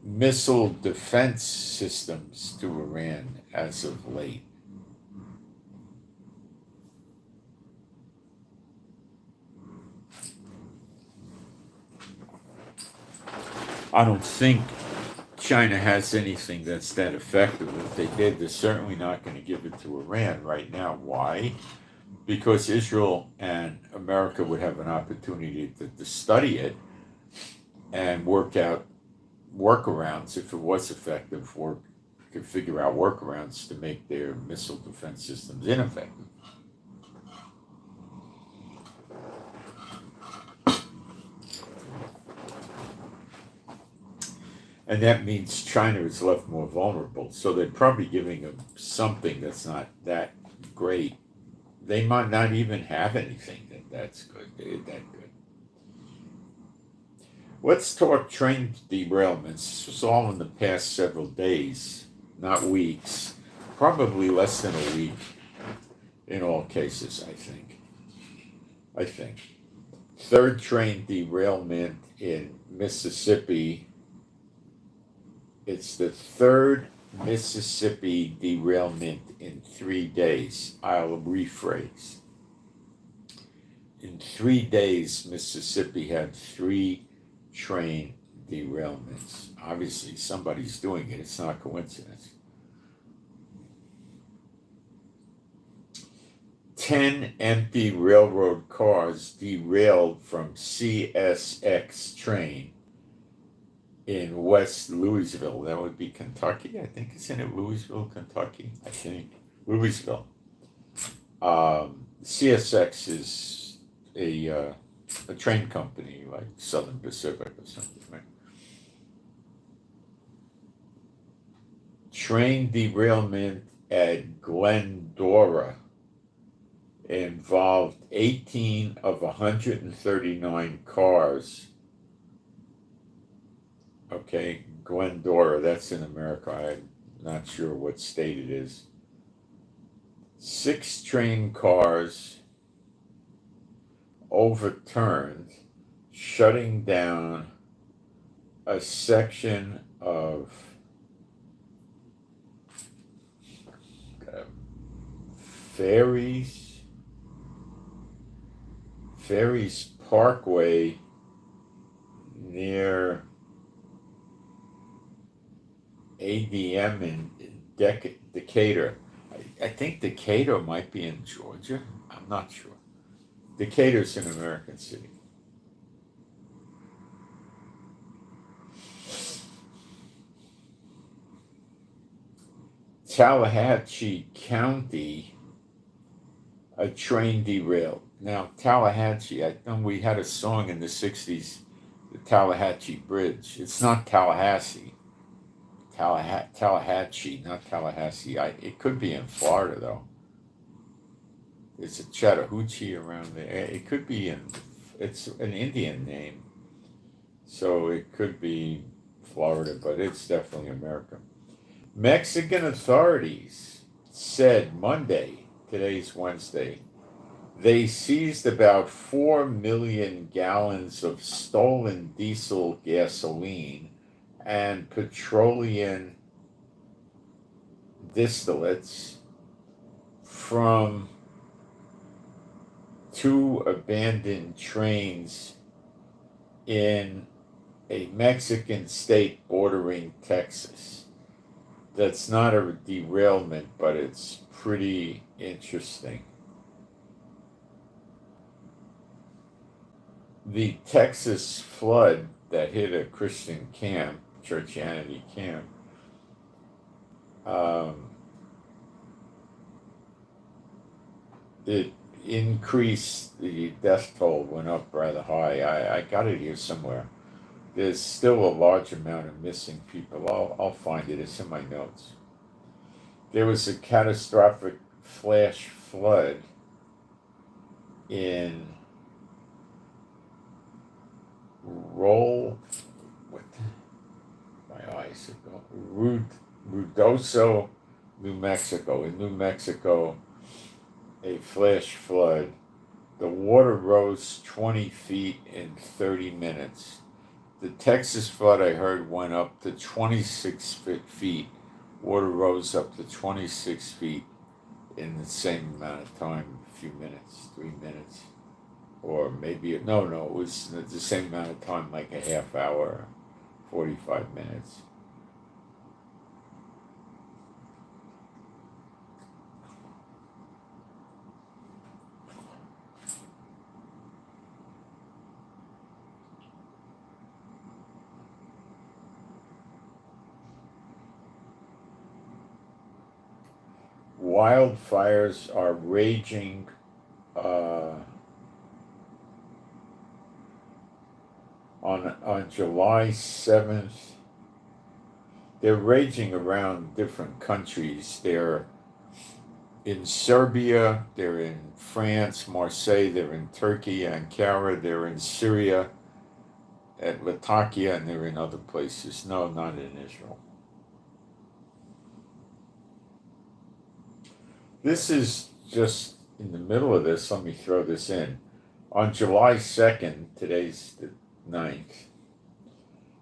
missile defense systems to Iran as of late. I don't think China has anything that's that effective. If they did, they're certainly not going to give it to Iran right now. Why? Because Israel and America would have an opportunity to study it and work out workarounds if it was effective, or could figure out workarounds to make their missile defense systems ineffective. And that means China is left more vulnerable. So they're probably giving them something that's not that great. They might not even have anything that's good. That good. Let's talk train derailments. This was all in the past several days, not weeks. Probably less than a week in all cases, I think. Third train derailment in Mississippi. It's the third Mississippi derailment in 3 days. I'll rephrase. In 3 days, Mississippi had 3 train derailments. Obviously, somebody's doing it. It's not coincidence. 10 empty railroad cars derailed from CSX train in West Louisville. That would be Kentucky, I think. Isn't it Louisville, Kentucky? I think. Louisville. CSX is a train company like Southern Pacific or something, right? Train derailment at Glendora involved 18 of 139 cars. Okay, Glendora, that's in America. I'm not sure what state it is. 6 train cars overturned, shutting down a section of Ferries Parkway near ADM in Decatur. I think Decatur might be in Georgia. I'm not sure. Decatur's an American city. Tallahatchie County, a train derailed. Now, Tallahatchie, I know we had a song in the 60s, the Tallahatchie Bridge. It's not Tallahassee. Tallahatchie, not Tallahassee. It could be in Florida, though. It's a Chattahoochee around there. It could be it's an Indian name. So it could be Florida, but it's definitely America. Mexican authorities said Monday, today's Wednesday, they seized about 4 million gallons of stolen diesel gasoline and petroleum distillates from 2 abandoned trains in a Mexican state bordering Texas. That's not a derailment, but it's pretty interesting. The Texas flood that hit a Christian camp, Churchianity camp, it increased, the death toll went up rather high. I got it here somewhere. There's still a large amount of missing people. I'll find it. It's in my notes. There was a catastrophic flash flood in Ruidoso, New Mexico. In New Mexico, a flash flood. The water rose 20 feet in 30 minutes. the Texas flood I heard went up to 26 feet. Water rose up to 26 feet in the same amount of time, a few minutes, 3 minutes, or maybe, no, it was the same amount of time, like a half hour, 45 minutes. Wildfires are raging on July 7th. They're raging around different countries. They're in Serbia, they're in France, Marseille, they're in Turkey, Ankara, they're in Syria, at Latakia, and they're in other places. No, not in Israel. This is just in the middle of this. Let me throw this in. On July 2nd, today's the 9th,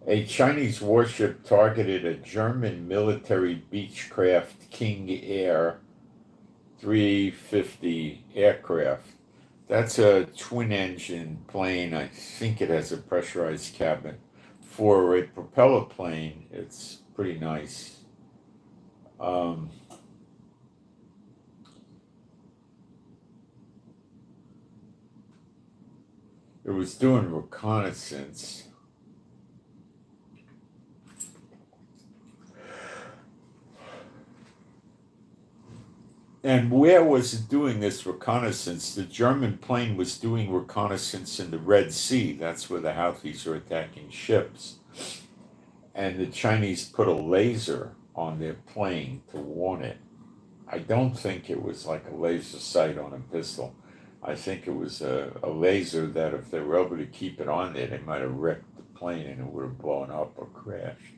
a Chinese warship targeted a German military Beechcraft King Air 350 aircraft. That's a twin-engine plane. I think it has a pressurized cabin. For a propeller plane, it's pretty nice. It was doing reconnaissance. And where was it doing this reconnaissance? The German plane was doing reconnaissance in the Red Sea. That's where the Houthis are attacking ships. And the Chinese put a laser on their plane to warn it. I don't think it was like a laser sight on a pistol. I think it was a laser that if they were able to keep it on there, they might have wrecked the plane and it would have blown up or crashed.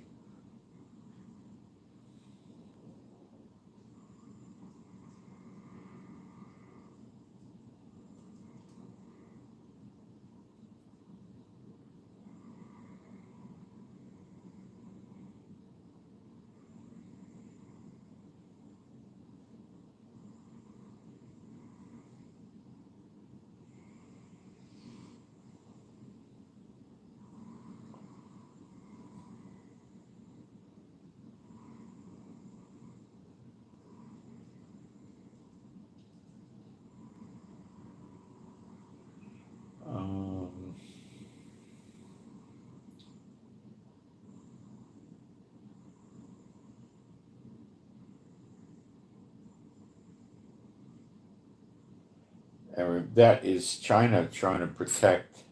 And that is China trying to protect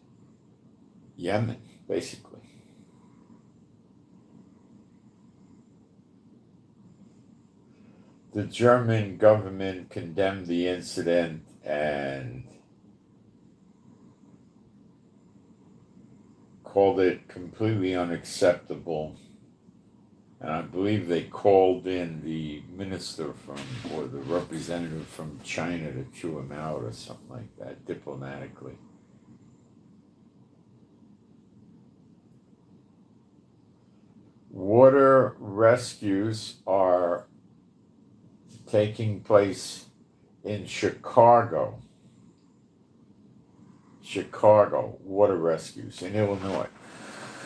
Yemen, basically. The German government condemned the incident and called it completely unacceptable. And I believe they called in the minister or the representative from China to chew him out or something like that, diplomatically. Water rescues are taking place in Chicago. Water rescues in Illinois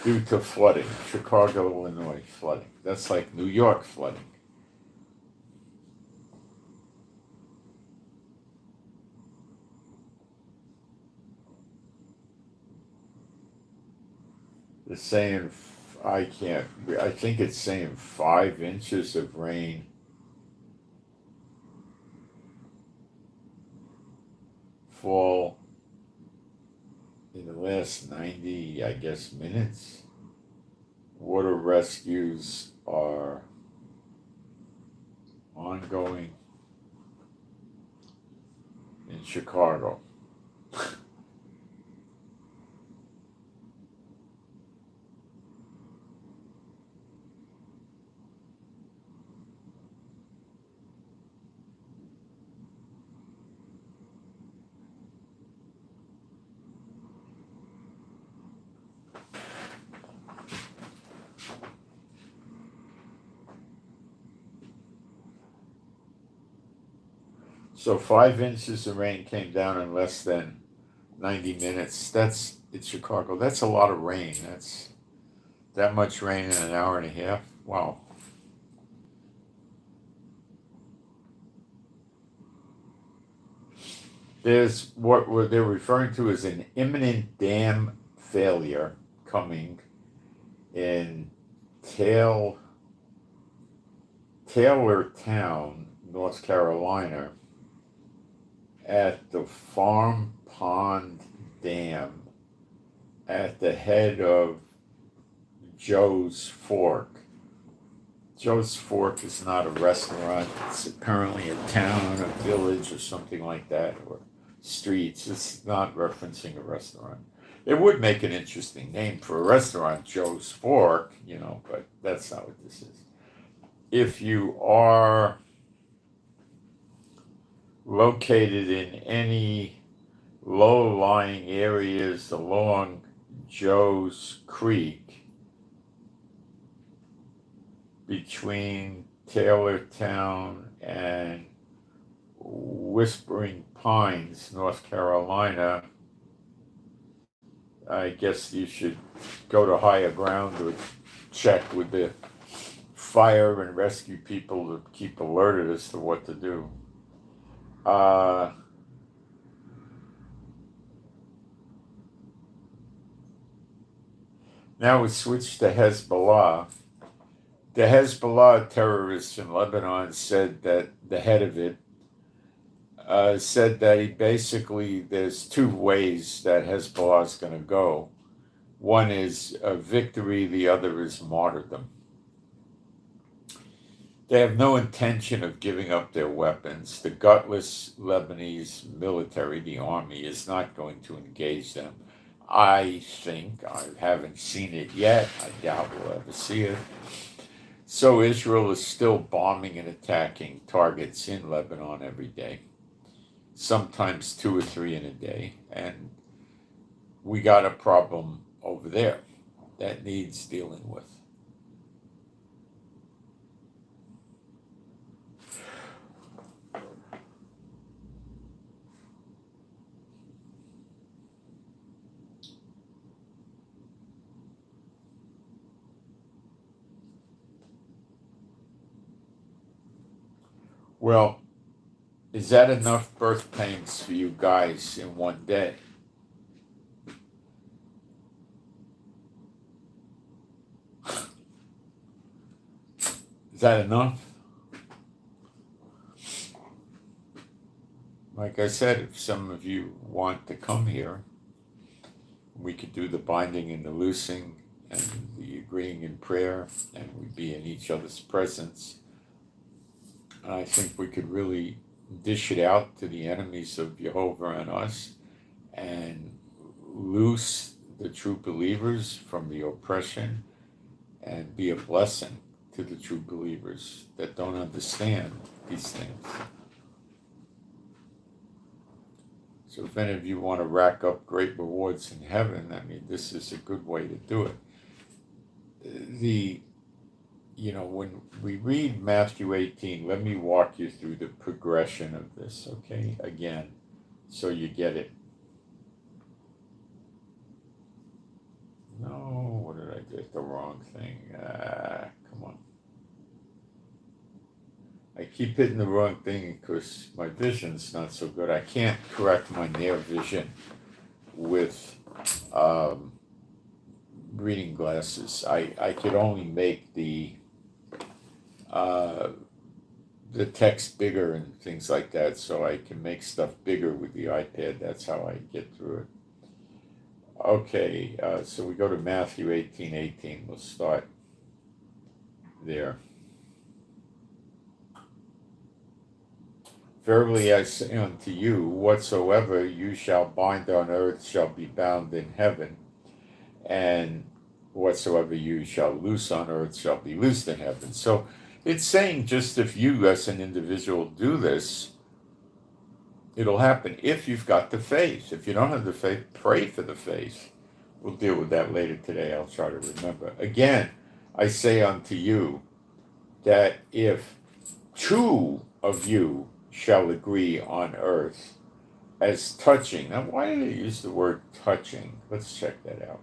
due to flooding. Chicago, Illinois flooding. That's like New York flooding. They're saying, I think it's saying 5 inches of rain fall in the last 90, I guess, minutes. Water rescues are ongoing in Chicago. So 5 inches of rain came down in less than 90 minutes. It's Chicago. That's a lot of rain. That's that much rain in an hour and a half. Wow. There's what they're referring to as an imminent dam failure coming in Taylortown, North Carolina, at the Farm Pond Dam at the head of Joe's Fork. Joe's Fork is not a restaurant. It's apparently a town, a village, or something like that, or streets. It's not referencing a restaurant. It would make an interesting name for a restaurant, Joe's Fork, but that's not what this is. If you are located in any low-lying areas along Joe's Creek, between Taylortown and Whispering Pines, North Carolina, I guess you should go to higher ground or check with the fire and rescue people to keep alerted as to what to do. Now we switch to Hezbollah. The Hezbollah terrorists in Lebanon said that the head of it said that there's two ways that Hezbollah is going to go. One is a victory, the other is martyrdom. They have no intention of giving up their weapons. The gutless Lebanese military, the army, is not going to engage them. I think, I haven't seen it yet, I doubt we'll ever see it. So Israel is still bombing and attacking targets in Lebanon every day, sometimes 2 or 3 in a day, and we got a problem over there that needs dealing with. Well, is that enough birth pains for you guys in one day? Is that enough? Like I said, if some of you want to come here, we could do the binding and the loosing and the agreeing in prayer, and we'd be in each other's presence. I think we could really dish it out to the enemies of Jehovah and us and loose the true believers from the oppression and be a blessing to the true believers that don't understand these things. So if any of you want to rack up great rewards in heaven, this is a good way to do it. When we read Matthew 18, let me walk you through the progression of this, okay? Again, so you get it. No, what did I do? The wrong thing. Come on. I keep hitting the wrong thing because my vision's not so good. I can't correct my near vision with reading glasses. I could only make the text bigger and things like that, so I can make stuff bigger with the iPad. That's how I get through it. Okay, so we go to Matthew 18:18. We'll start there. Verily I say unto you, whatsoever you shall bind on earth shall be bound in heaven, and whatsoever you shall loose on earth shall be loosed in heaven. So it's saying just if you as an individual do this, it'll happen if you've got the faith. If you don't have the faith, pray for the faith. We'll deal with that later today. I'll try to remember. Again, I say unto you that if 2 of you shall agree on earth as touching. Now, why do they use the word touching? Let's check that out.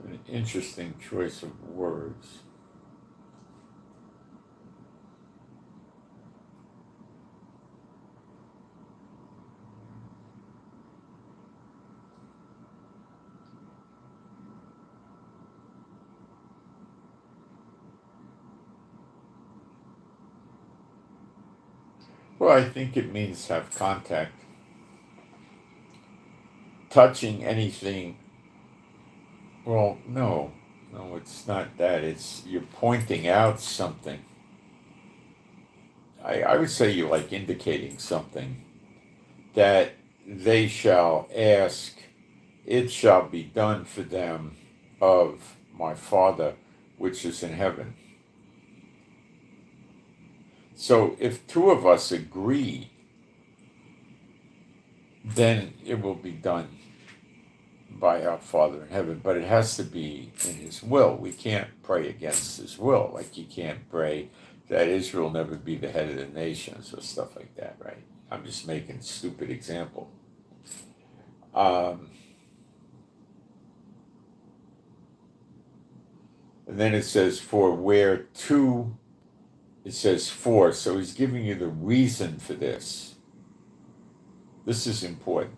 It's an interesting choice of words. Well, I think it means have contact. Touching anything, well, no, it's not that. It's you're pointing out something. I would say you're like indicating something that they shall ask, it shall be done for them of my Father which is in heaven. So if two of us agree, then it will be done by our Father in heaven, but it has to be in his will. We can't pray against his will. Like you can't pray that Israel never be the head of the nations or stuff like that, right? I'm just making a stupid example. And then it says, for where two, it says for, so he's giving you the reason for this. This is important.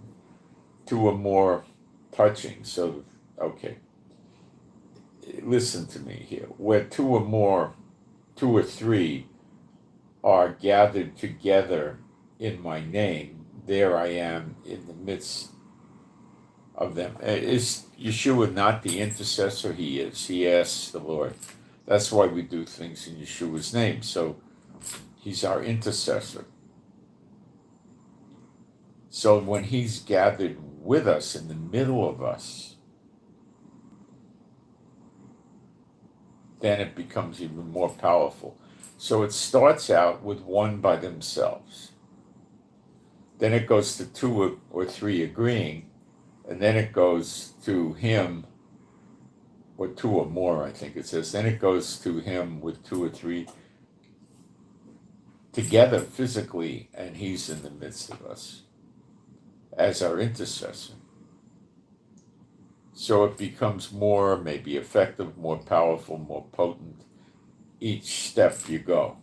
Two or more touching. So, okay. Listen to me here. Where two or more, two or three are gathered together in my name, there I am in the midst of them. Is Yeshua not the intercessor? He is. He asks the Lord. That's why we do things in Yeshua's name. So he's our intercessor. So when he's gathered with us, in the middle of us, then it becomes even more powerful. So it starts out with one by themselves. Then it goes to two or three agreeing, and then it goes to him, or two or more, I think it says. Then it goes to him with two or three together physically, and he's in the midst of us as our intercessor. So it becomes more, maybe effective, more powerful, more potent each step you go.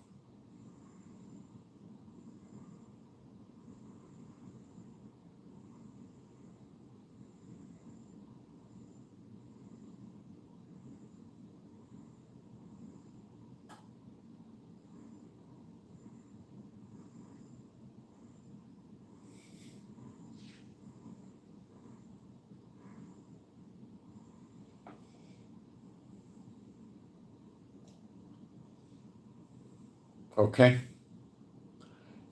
Okay?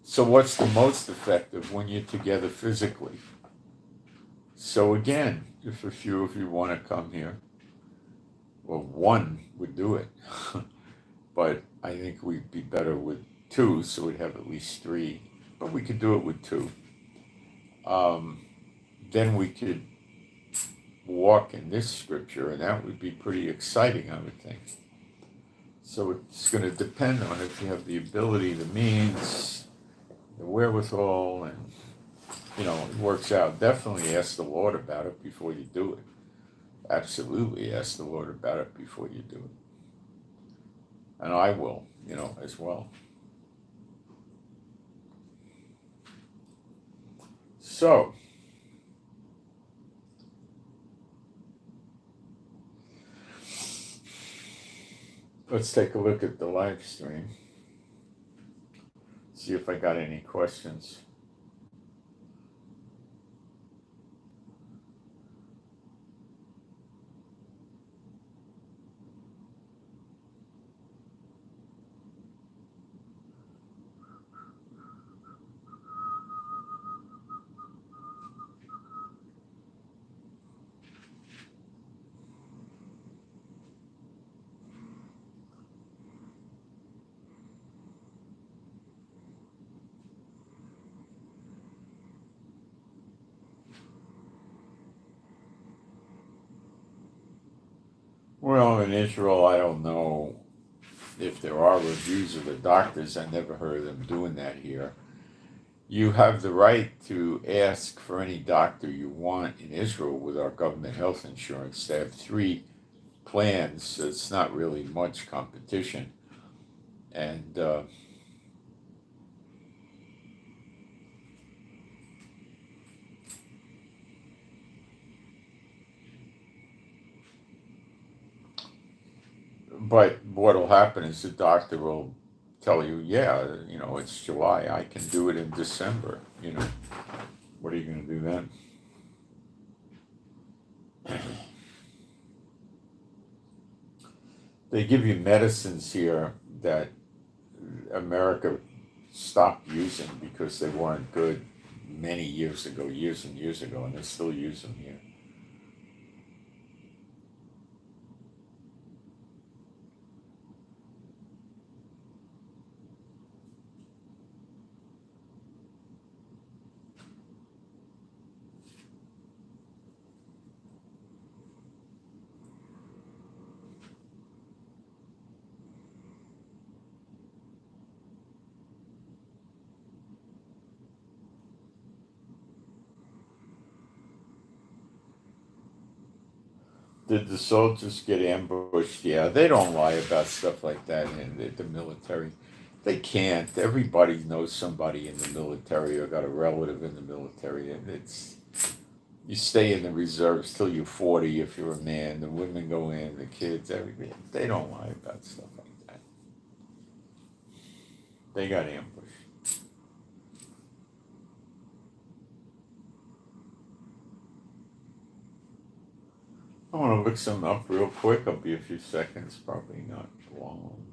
So what's the most effective? When you're together physically. So again, if a few of you want to come here, well, one would do it. But I think we'd be better with two, so we'd have at least three. But we could do it with two. Then we could walk in this scripture, and that would be pretty exciting, I would think. So it's going to depend on if you have the ability, the means, the wherewithal, and it works out. Definitely ask the Lord about it before you do it. Absolutely ask the Lord about it before you do it. And I will, as well. So, let's take a look at the live stream. See if I got any questions. Well, in Israel, I don't know if there are reviews of the doctors, I never heard of them doing that here. You have the right to ask for any doctor you want in Israel with our government health insurance. They have 3 plans, so it's not really much competition. And but what'll happen is the doctor will tell you, yeah, it's July, I can do it in December. What are you going to do then? They give you medicines here that America stopped using because they weren't good many years ago, years and years ago, and they still use them here. Did the soldiers get ambushed? Yeah, they don't lie about stuff like that in the military. They can't. Everybody knows somebody in the military or got a relative in the military, and you stay in the reserves till you're 40 if you're a man. The women go in, the kids, everything. They don't lie about stuff like that. They got ambushed. I want to look something up real quick. I'll be a few seconds, probably not long.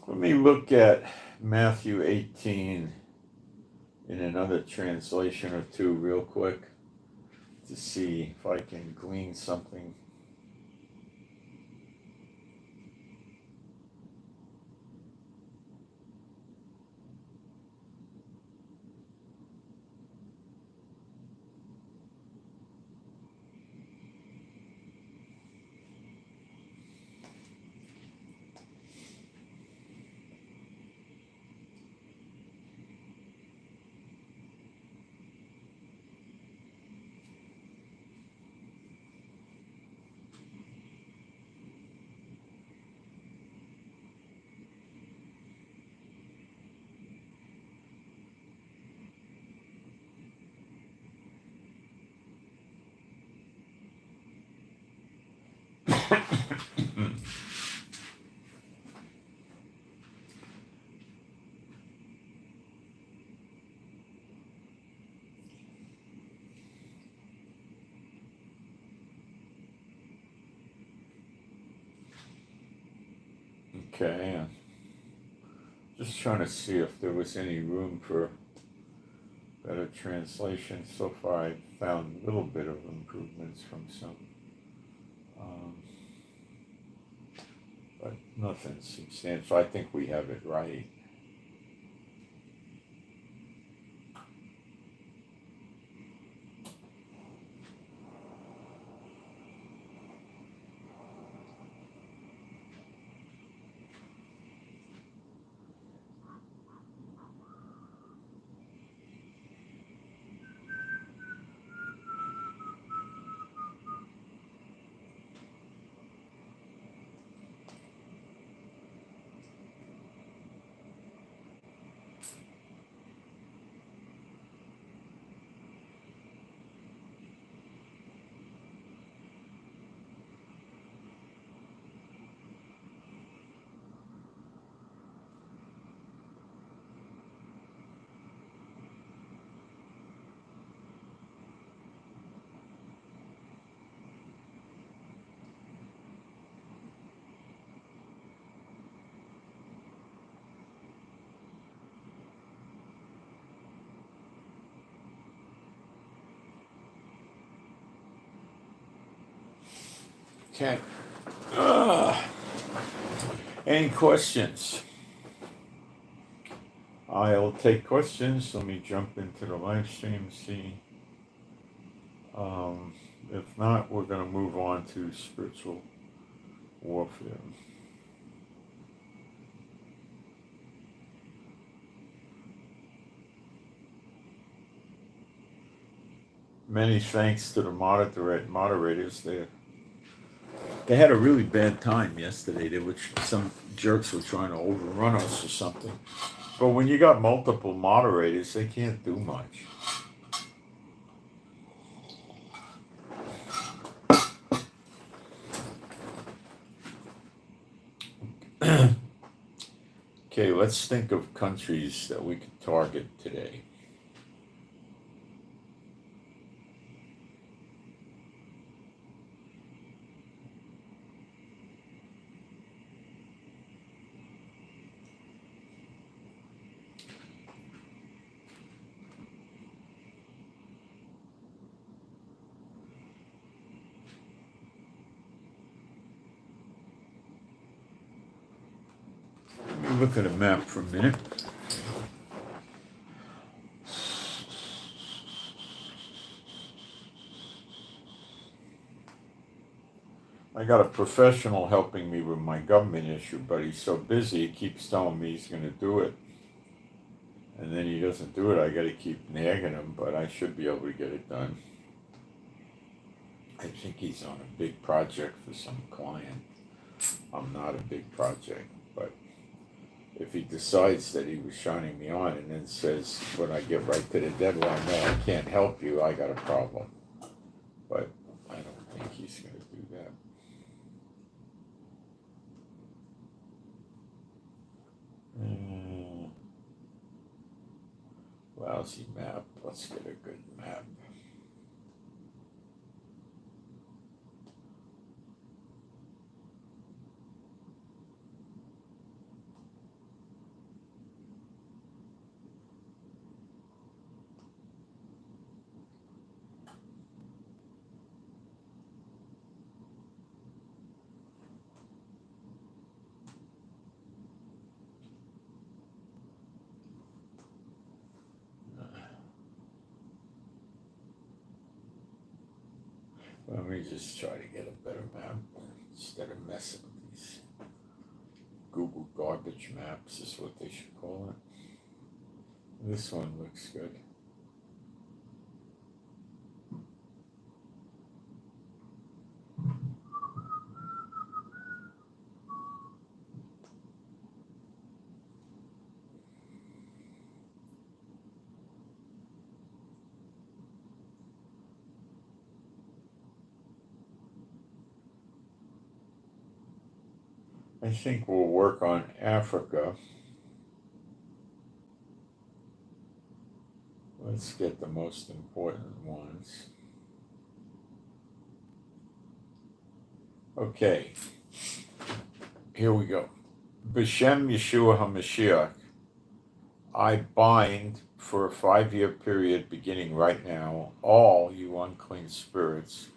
Let me look at Matthew 18 in another translation or two real quick to see if I can glean something. Okay, just trying to see if there was any room for better translation. So far, I found a little bit of improvements from some, but nothing substantial. I think we have it right. Okay. Any questions? I'll take questions. Let me jump into the live stream, see. If not, we're going to move on to spiritual warfare. Many thanks to the moderators. They had a really bad time yesterday. Some jerks were trying to overrun us or something. But when you got multiple moderators, they can't do much. Okay, let's think of countries that we could target today. Let me look at a map for a minute. I got a professional helping me with my government issue, but he's so busy, he keeps telling me he's going to do it. And then he doesn't do it, I got to keep nagging him, but I should be able to get it done. I think he's on a big project for some client. I'm not a big project, but if he decides that he was shining me on and then says, when I get right to the deadline, no, I can't help you, I got a problem. But I don't think he's going to do that. Lousy map. Let's get a good map. Let me just try to get a better map instead of messing with these Google garbage maps is what they should call it. This one looks good. I think we'll work on Africa. Let's get the most important ones. Okay, here we go. B'Shem Yeshua HaMashiach, I bind for a 5-year period beginning right now all you unclean spirits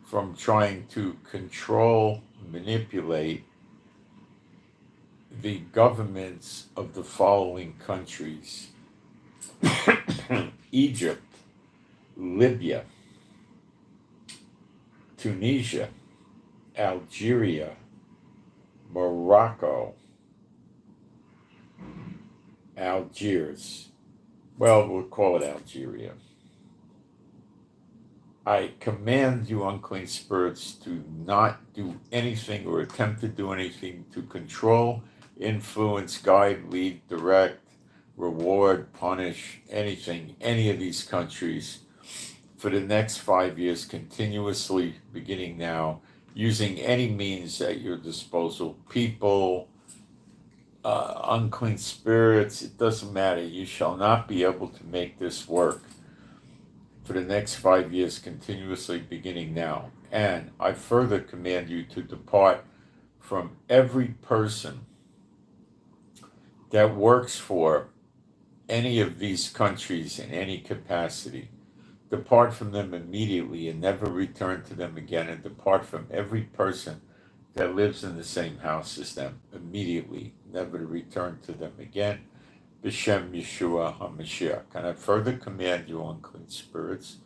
from trying to control, manipulate the governments of the following countries: Egypt, Libya, Tunisia, Algeria, Morocco, Algiers. Well, we'll call it Algeria. I command you unclean spirits to not do anything or attempt to do anything to control, influence, guide, lead, direct, reward, punish, anything, any of these countries for the next 5 years continuously, beginning now, using any means at your disposal. People, unclean spirits, it doesn't matter. You shall not be able to make this work for the next 5 years continuously, beginning now. And I further command you to depart from every person that works for any of these countries in any capacity. Depart from them immediately and never return to them again, and depart from every person that lives in the same house as them immediately, never to return to them again. B'Shem Yeshua HaMashiach. And I further command you, unclean spirits,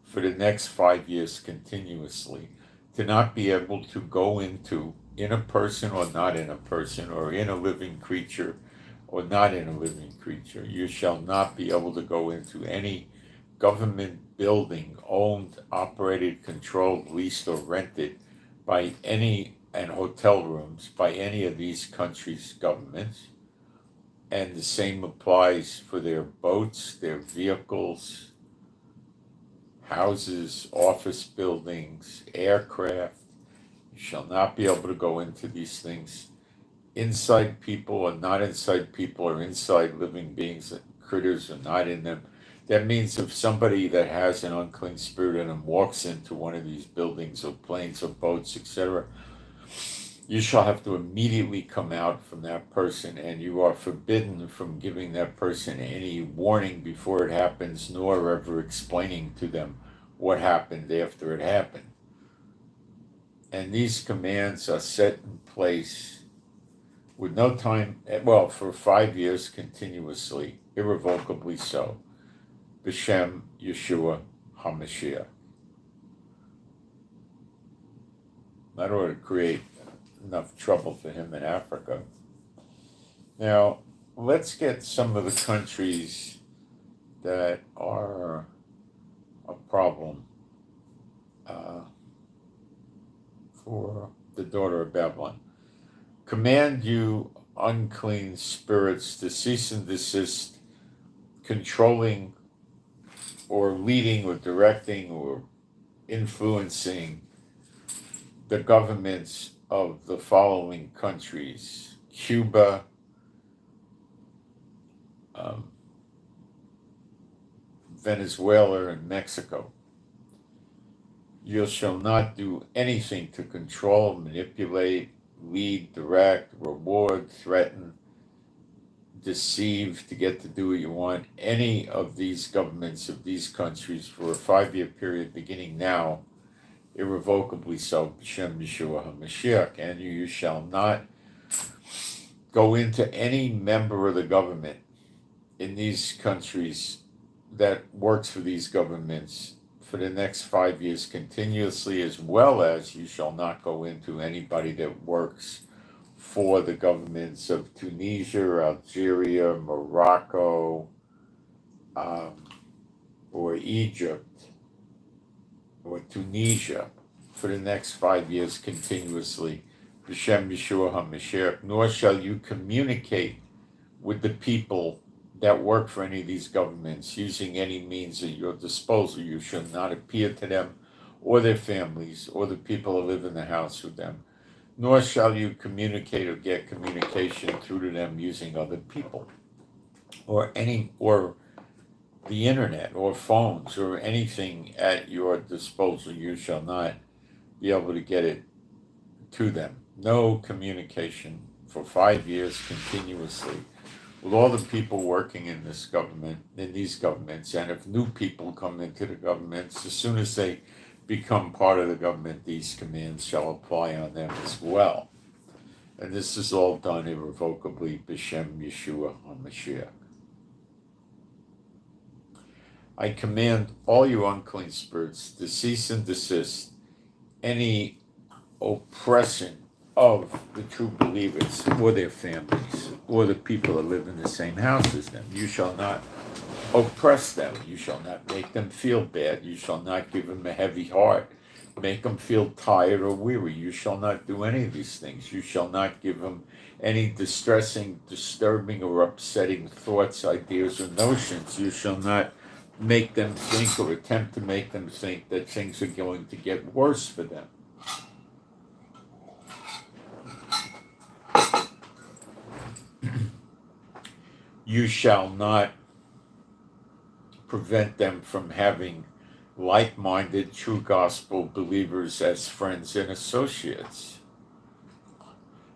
for the next 5 years continuously, to not be able to go into, in a person or not in a person, or in a living creature or not in a living creature. You shall not be able to go into any government building owned, operated, controlled, leased, or rented by any, and hotel rooms by any of these countries' governments. And the same applies for their boats, their vehicles, houses, office buildings, aircraft. You shall not be able to go into these things inside people or not inside people, or inside living beings, critters or not in them. That means if somebody that has an unclean spirit in them walks into one of these buildings or planes or boats, etc., you shall have to immediately come out from that person, and you are forbidden from giving that person any warning before it happens, nor ever explaining to them what happened after it happened. And these commands are set in place with no time, well, for 5 years continuously, irrevocably so. B'Shem Yeshua HaMashiach. That ought to create enough trouble for him in Africa. Now, let's get some of the countries that are a problem for the daughter of Babylon. Command you, unclean spirits, to cease and desist controlling or leading or directing or influencing the governments of the following countries: Cuba, Venezuela, and Mexico. You shall not do anything to control, manipulate, lead, direct, reward, threaten, deceive to get to do what you want any of these governments of these countries for a 5-year period beginning now, irrevocably so, B'Shem Yeshua HaMashiach. And you shall not go into any member of the government in these countries that works for these governments for the next 5 years continuously, as well as you shall not go into anybody that works for the governments of Tunisia, Algeria, Morocco, or Egypt, or Tunisia for the next 5 years continuously. B'Shem Yeshua HaMashiach. Nor shall you communicate with the people that work for any of these governments using any means at your disposal. You shall not appear to them or their families or the people who live in the house with them. Nor shall you communicate or get communication through to them using other people or the internet or phones or anything at your disposal. You shall not be able to get it to them. No communication for 5 years continuously with all the people working in this government, in these governments. And if new people come into the governments, as soon as they become part of the government, these commands shall apply on them as well. And this is all done irrevocably, B'Shem Yeshua HaMashiach. I command all you unclean spirits to cease and desist any oppression of the true believers or their families or the people that live in the same house as them. You shall not oppress them. You shall not make them feel bad. You shall not give them a heavy heart, make them feel tired or weary. You shall not do any of these things. You shall not give them any distressing, disturbing, or upsetting thoughts, ideas, or notions. You shall not make them think or attempt to make them think that things are going to get worse for them. You shall not prevent them from having like-minded, true gospel believers as friends and associates.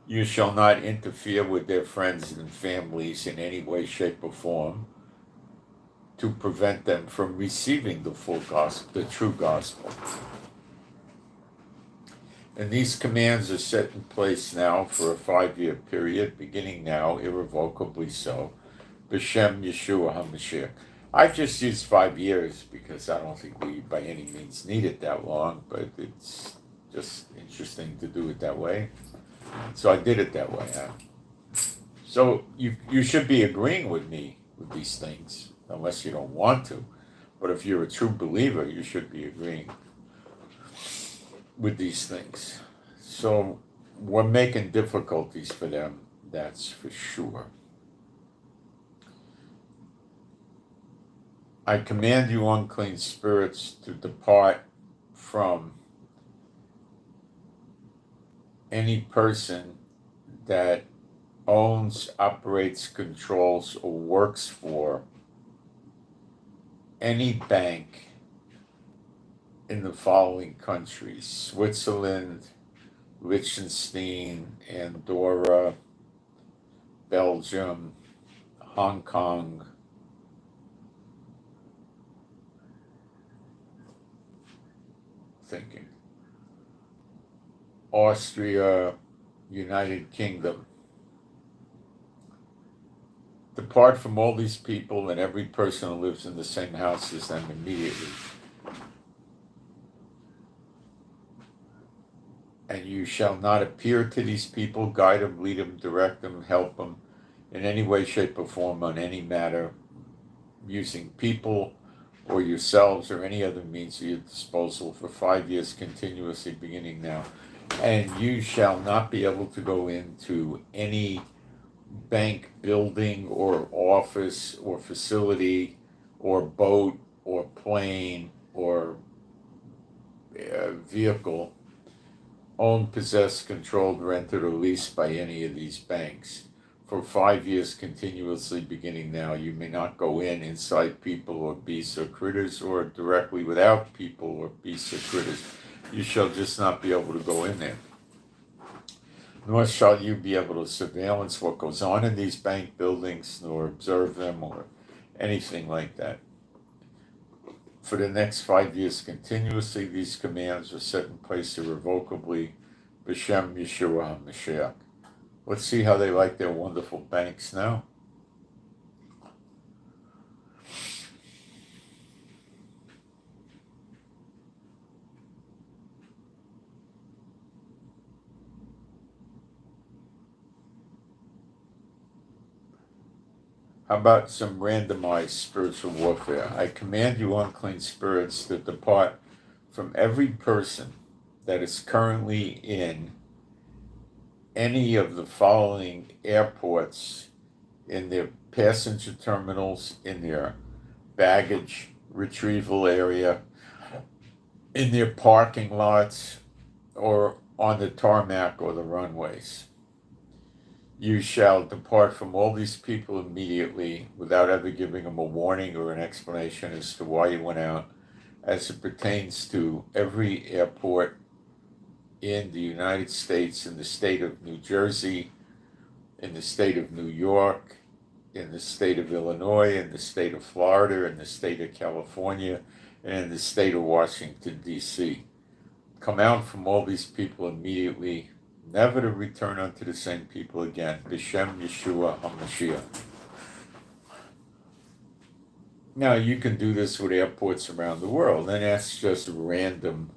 You shall not interfere with their friends and families in any way, shape, or form. to prevent them from receiving the full gospel, the true gospel. And these commands are set in place now for a 5-year period, beginning now, irrevocably so, B'Shem Yeshua HaMashiach. I've just used 5 years because I don't think we by any means need it that long, but it's just interesting to do it that way. So I did it that way. So you should be agreeing with me with these things, unless you don't want to. But if you're a true believer, you should be agreeing with these things. So we're making difficulties for them, that's for sure. I command you, unclean spirits, to depart from any person that owns, operates, controls, or works for any bank in the following countries: Switzerland, Liechtenstein, Andorra, Belgium, Hong Kong, Austria, United Kingdom. Depart from all these people and every person who lives in the same house as them immediately. And you shall not appear to these people, guide them, lead them, direct them, help them in any way, shape, or form on any matter, using people or yourselves or any other means at your disposal for 5 years continuously, beginning now. And you shall not be able to go into any bank building or office or facility or boat or plane or vehicle owned, possessed, controlled, rented, or leased by any of these banks for 5 years continuously, beginning now. You may not go inside people or beasts or critters, or directly without people or beasts or critters. You shall just not be able to go in there. Nor shall you be able to surveillance what goes on in these bank buildings, nor observe them, or anything like that. For the next 5 years continuously, these commands are set in place irrevocably, B'Shem Yeshua HaMashiach. Let's see how they like their wonderful banks now. How about some randomized spiritual warfare? I command you, unclean spirits, to depart from every person that is currently in any of the following airports, in their passenger terminals, in their baggage retrieval area, in their parking lots, or on the tarmac or the runways. You shall depart from all these people immediately without ever giving them a warning or an explanation as to why you went out, as it pertains to every airport in the United States, in the state of New Jersey, in the state of New York, in the state of Illinois, in the state of Florida, in the state of California, and in the state of Washington, D.C. Come out from all these people immediately, never to return unto the same people again. B'Shem Yeshua HaMashiach. Now, you can do this with airports around the world, and that's just random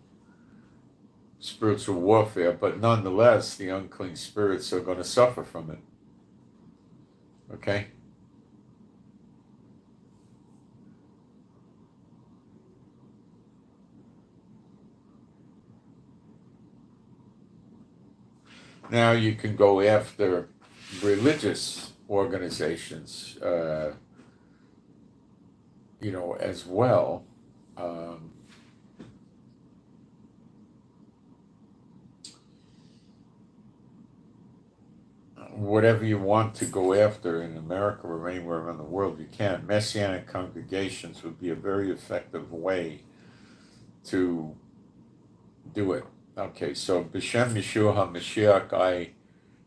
spiritual warfare, but nonetheless, the unclean spirits are going to suffer from it. Okay? Now you can go after religious organizations, as well. Whatever you want to go after in America or anywhere around the world, you can. Messianic congregations would be a very effective way to do it. Okay, so B'Shem Yeshua HaMashiach, I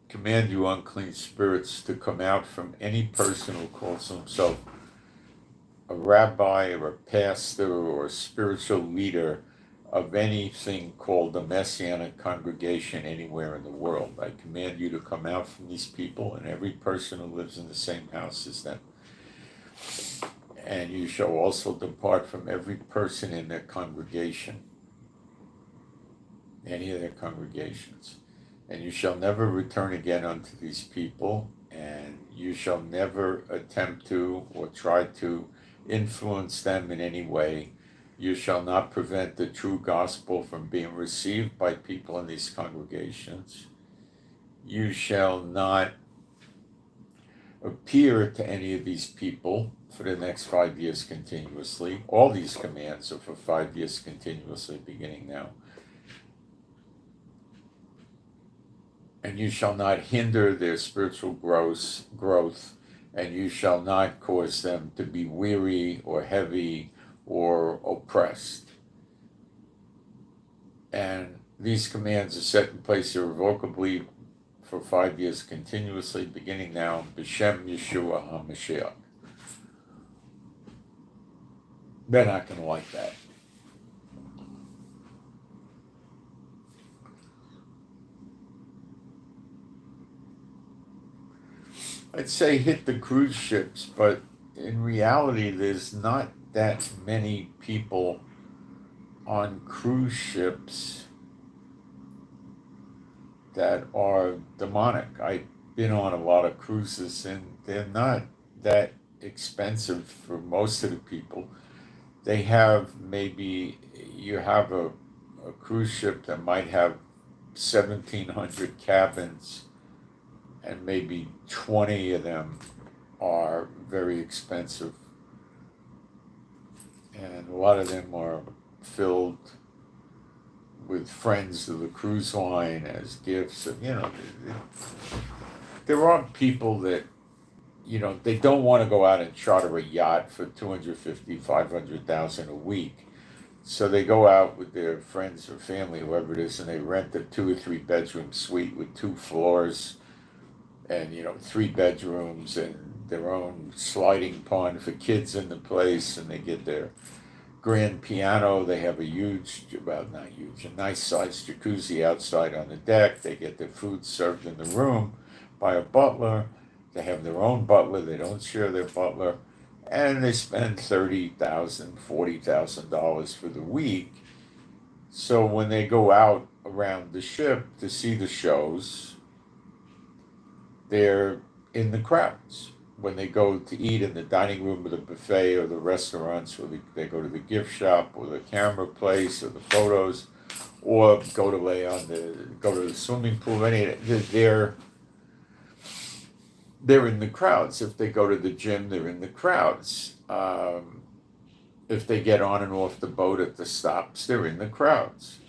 command you, unclean spirits, to come out from any person who calls himself a rabbi or a pastor or a spiritual leader of anything called the Messianic congregation anywhere in the world. I command you to come out from these people and every person who lives in the same house as them. And you shall also depart from every person in their congregation, any of their congregations. And you shall never return again unto these people, and you shall never attempt to or try to influence them in any way. You shall not prevent the true gospel from being received by people in these congregations. You shall not appear to any of these people for the next 5 years continuously. All these commands are for 5 years continuously, beginning now. And you shall not hinder their spiritual growth, and you shall not cause them to be weary or heavy or oppressed. And these commands are set in place irrevocably for 5 years continuously, beginning now, B'Shem Yeshua HaMashiach. They're not going to like that. I'd say hit the cruise ships, but in reality, there's not that many people on cruise ships that are demonic. I've been on a lot of cruises, and they're not that expensive for most of the people. They have maybe, you have a cruise ship that might have 1,700 cabins, and maybe 20 of them are very expensive. And a lot of them are filled with friends of the cruise line as gifts. And, there are people that, they don't want to go out and charter a yacht for $250,000, $500,000 a week. So they go out with their friends or family, whoever it is, and they rent a 2 or 3 bedroom suite with 2 floors and 3 bedrooms and their own sliding pond for kids in the place, and they get their grand piano. They have a nice sized jacuzzi outside on the deck. They get their food served in the room by a butler. They have their own butler. They don't share their butler, and they spend $30,000, $40,000 for the week. So when they go out around the ship to see the shows, they're in the crowds. When they go to eat in the dining room or the buffet or the restaurants, or they go to the gift shop or the camera place or the photos, or go to the swimming pool, they're in the crowds. If they go to the gym, they're in the crowds. If they get on and off the boat at the stops, they're in the crowds.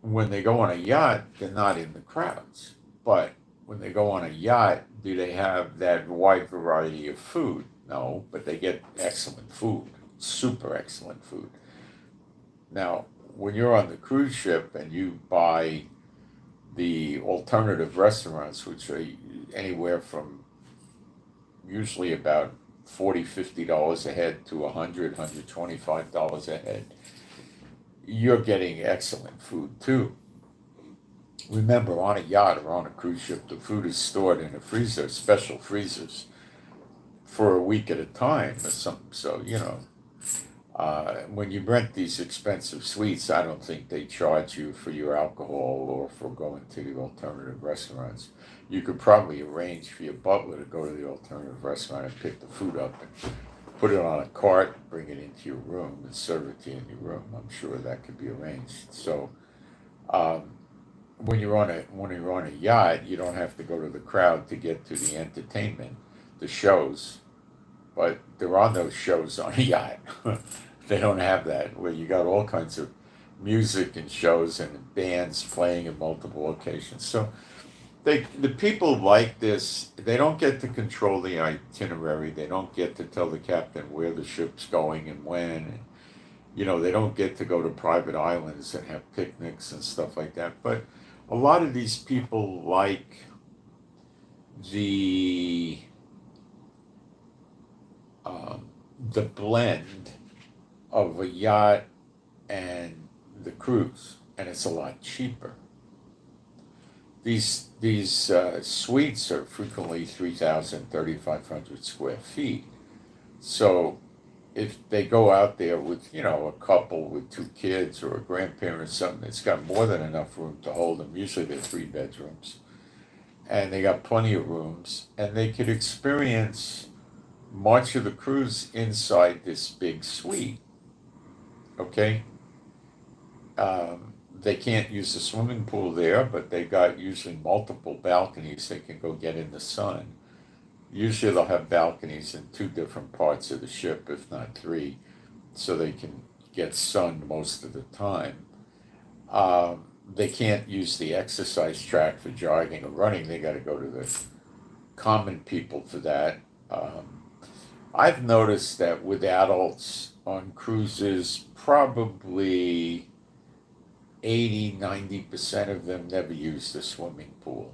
When they go on a yacht, they're not in the crowds. But when they go on a yacht, do they have that wide variety of food? No, but they get excellent food, super excellent food. Now, when you're on the cruise ship and you buy the alternative restaurants, which are anywhere from usually about $40, $50 a head to $100, $125 a head, you're getting excellent food too. Remember, on a yacht or on a cruise ship, the food is stored in a freezer, special freezers, for a week at a time or something. So, when you rent these expensive suites, I don't think they charge you for your alcohol or for going to the alternative restaurants. You could probably arrange for your butler to go to the alternative restaurant and pick the food up and put it on a cart, bring it into your room, and serve it to you in your room. I'm sure that could be arranged. So, when you're on a yacht, you don't have to go to the crowd to get to the entertainment, the shows. But there are no shows on a yacht. They don't have that, where you got all kinds of music and shows and bands playing in multiple locations. So the people like this, they don't get to control the itinerary. They don't get to tell the captain where the ship's going and when. They don't get to go to private islands and have picnics and stuff like that. But a lot of these people like the blend of a yacht and the cruise, and it's a lot cheaper. These suites are frequently 3,000, 3,500 square feet. So if they go out there with, a couple with 2 kids or a grandparent or something, it's got more than enough room to hold them. Usually they're 3 bedrooms. And they got plenty of rooms. And they could experience much of the cruise inside this big suite. Okay? They can't use the swimming pool there, but they got usually multiple balconies they can go get in the sun. Usually they'll have balconies in 2 different parts of the ship, if not 3, so they can get sun most of the time. They can't use the exercise track for jogging or running. They got to go to the common people for that. I've noticed that with adults on cruises, probably 80-90% of them never use the swimming pool.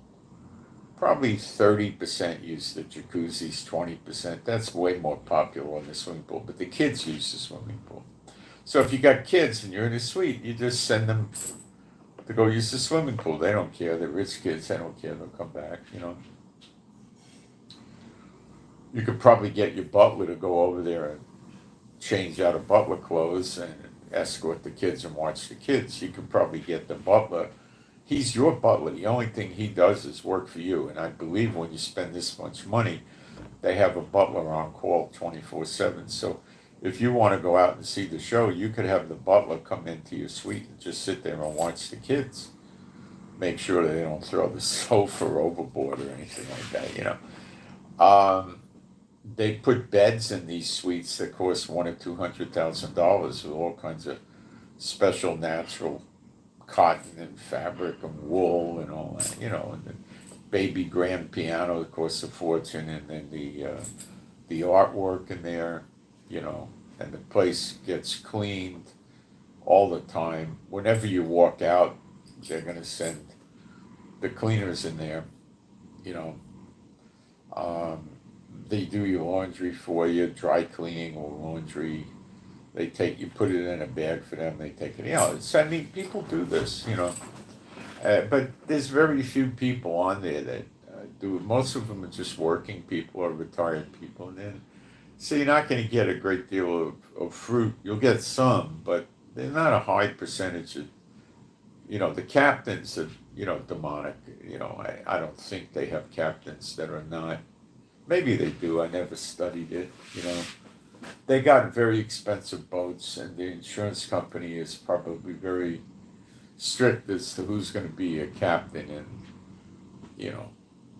Probably 30% use the jacuzzis, 20%. That's way more popular on the swimming pool, but the kids use the swimming pool. So if you got kids and you're in a suite, you just send them to go use the swimming pool. They don't care. They're rich kids. They don't care. They'll come back, You could probably get your butler to go over there and change out of butler clothes and escort the kids and watch the kids. You could probably get the butler. He's your butler. The only thing he does is work for you. And I believe when you spend this much money, they have a butler on call 24/7. So if you want to go out and see the show, you could have the butler come into your suite and just sit there and watch the kids. Make sure they don't throw the sofa overboard or anything like that, They put beds in these suites that cost $100,000 or $200,000 with all kinds of special natural cotton and fabric and wool and all that, and the baby grand piano that costs a fortune, and then the artwork in there, and the place gets cleaned all the time. Whenever you walk out, they're going to send the cleaners in there, They do your laundry for you, dry cleaning or laundry. You put it in a bag for them, they take it. People do this, but there's very few people on there that do it. Most of them are just working people or retired people. And then, so you're not going to get a great deal of fruit. You'll get some, but they're not a high percentage of, the captains are, demonic. I don't think they have captains that are not. Maybe they do. I never studied it. They got very expensive boats, and the insurance company is probably very strict as to who's going to be a captain. And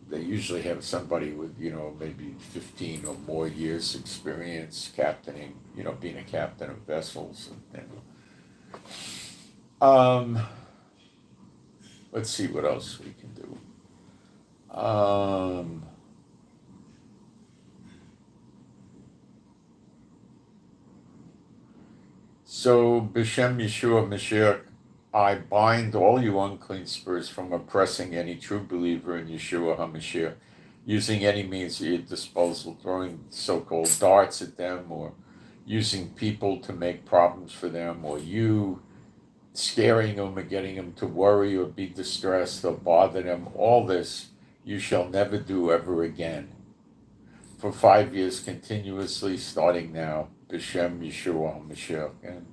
they usually have somebody with maybe 15 or more years experience captaining. Being a captain of vessels. Let's see what else we can do. So, B'Shem Yeshua Mashiach, I bind all you unclean spirits from oppressing any true believer in Yeshua HaMashiach, using any means at your disposal, throwing so-called darts at them, or using people to make problems for them, or you scaring them or getting them to worry or be distressed or bother them. All this you shall never do ever again. For 5 years continuously, starting now. B'Shem Yeshua HaMashiach. And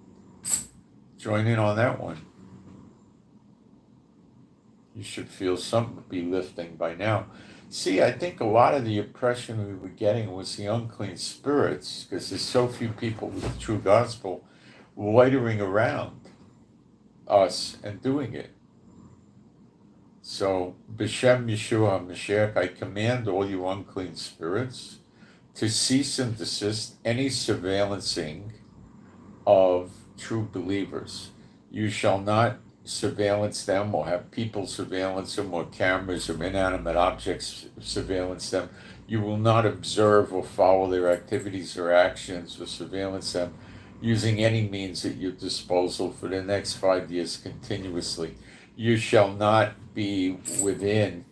join in on that one. You should feel something be lifting by now. See, I think a lot of the oppression we were getting was the unclean spirits, because there's so few people with the true gospel loitering around us and doing it. So, B'Shem Yeshua HaMashiach, I command all you unclean spirits to cease and desist any surveillancing of true believers. You shall not surveillance them or have people surveillance them or cameras or inanimate objects surveillance them. You will not observe or follow their activities or actions or surveillance them using any means at your disposal for the next 5 years continuously. You shall not be within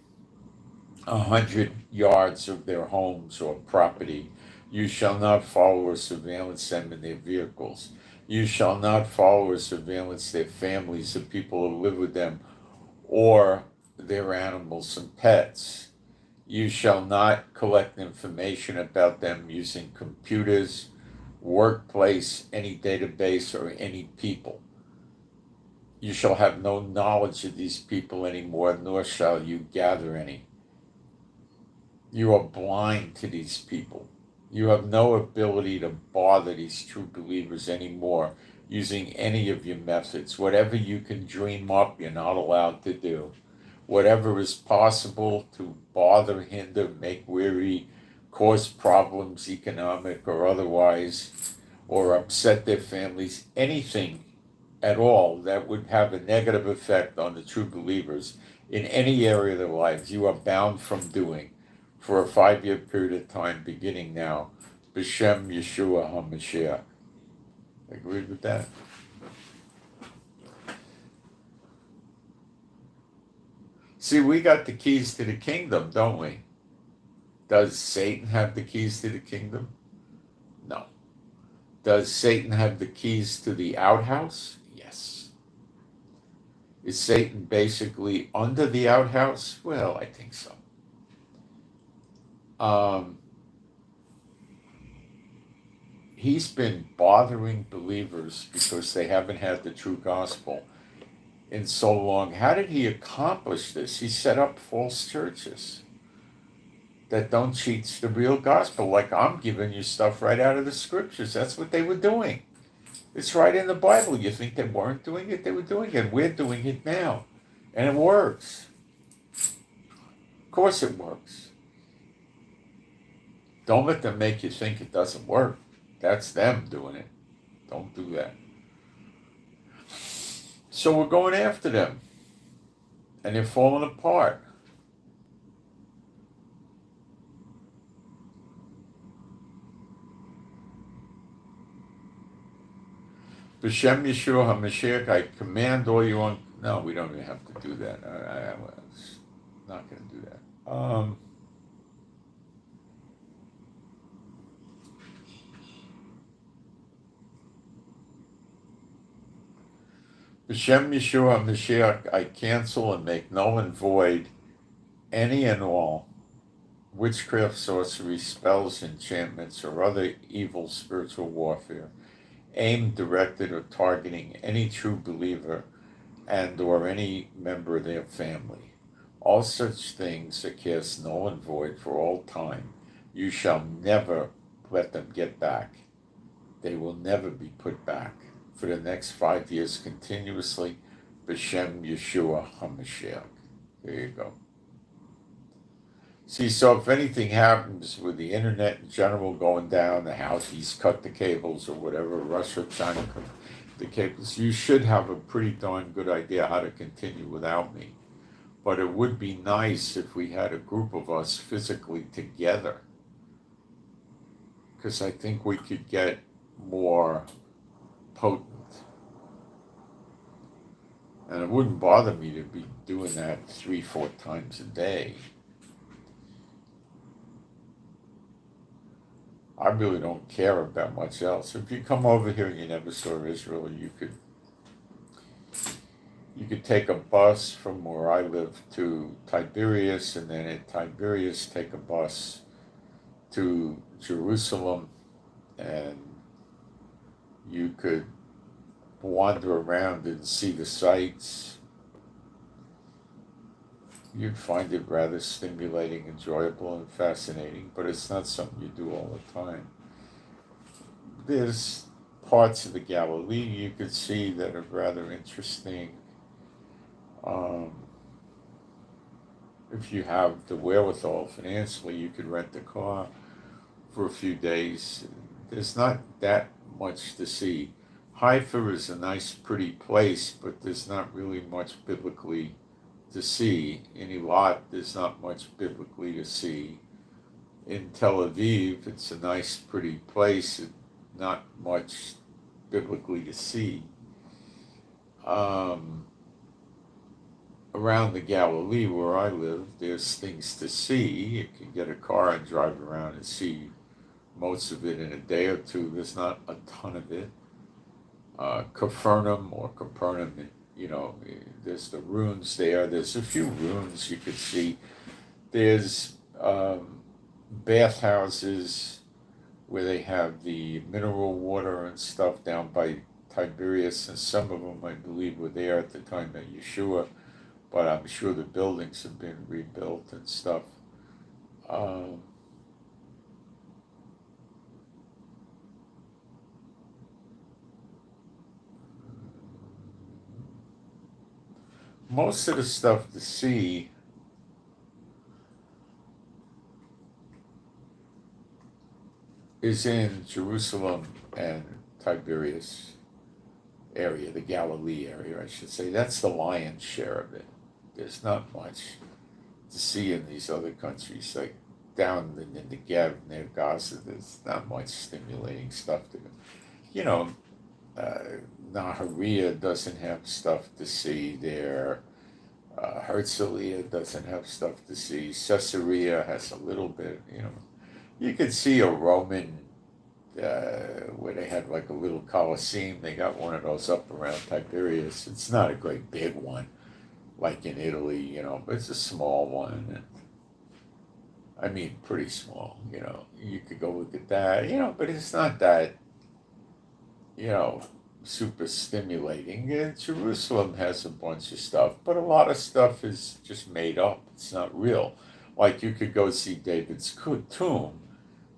100 yards of their homes or property. You shall not follow or surveillance them in their vehicles. You shall not follow or surveillance their families, the people who live with them, or their animals and pets. You shall not collect information about them using computers, workplace, any database, or any people. You shall have no knowledge of these people anymore, nor shall you gather any. You are blind to these people. You have no ability to bother these true believers anymore using any of your methods. Whatever you can dream up, you're not allowed to do. Whatever is possible to bother, hinder, make weary, cause problems, economic or otherwise, or upset their families, anything at all that would have a negative effect on the true believers in any area of their lives, you are bound from doing for a 5-year period of time beginning now. B'Shem Yeshua HaMashiach. Agreed with that? See, we got the keys to the kingdom, don't we? Does Satan have the keys to the kingdom? No. Does Satan have the keys to the outhouse? Yes. Is Satan basically under the outhouse? Well, I think so. He's been bothering believers because they haven't had the true gospel in so long. How did he accomplish this? He set up false churches that don't teach the real gospel. Like, I'm giving you stuff right out of the scriptures. That's what they were doing. It's right in the Bible. You think they weren't doing it? They were doing it. We're doing it now. And it works. Of course it works. Don't let them make you think it doesn't work. That's them doing it. Don't do that. So we're going after them. And they're falling apart. B'Shem Yeshua HaMashiach, I command all you on... No, we don't even have to do that. I was not going to do that. B'Shem Yeshua HaMashiach, I cancel and make null and void any and all witchcraft, sorcery, spells, enchantments, or other evil spiritual warfare aimed, directed, or targeting any true believer and or any member of their family. All such things are cast null and void for all time. You shall never let them get back. They will never be put back for the next 5 years continuously. B'Shem Yeshua HaMashiach. There you go. See, so if anything happens with the internet in general going down, the Houthis cut the cables or whatever, Russia, China cut the cables, you should have a pretty darn good idea how to continue without me. But it would be nice if we had a group of us physically together, because I think we could get more potent. And it wouldn't bother me to be doing that 3-4 times a day. I really don't care about much else. If you come over here and you never saw Israel, you could take a bus from where I live to Tiberias, and then at Tiberias take a bus to Jerusalem, and you could wander around and see the sights. You'd find it rather stimulating, enjoyable, and fascinating, but it's not something you do all the time. There's parts of the Galilee you could see that are rather interesting. If you have the wherewithal financially, you could rent a car for a few days. There's not that much to see. Haifa is a nice, pretty place, but there's not really much biblically to see. In Eilat, there's not much biblically to see. In Tel Aviv, it's a nice, pretty place, not much biblically to see. Around the Galilee where I live, there's things to see. You can get a car and drive around and see most of it in a day or two. There's not a ton of it. Capernaum or Capernaum, there's the ruins there. There's a few ruins you could see. There's bathhouses where they have the mineral water and stuff down by Tiberias, and some of them, I believe, were there at the time of Yeshua, but I'm sure the buildings have been rebuilt and stuff. Most of the stuff to see is in Jerusalem and Tiberias area, the Galilee area, I should say. That's the lion's share of it. There's not much to see in these other countries, like down in the Negev near Gaza. There's not much stimulating stuff to, you know, Nahariya doesn't have stuff to see there. Herzliya doesn't have stuff to see. Caesarea has a little bit, You could see a Roman, where they had like a little Colosseum. They got one of those up around Tiberias. It's not a great big one, like in Italy, but it's a small one. I mean, pretty small, You could go look at that, but it's not that, super stimulating. Jerusalem has a bunch of stuff, but a lot of stuff is just made up. It's not real. Like you could go see David's tomb,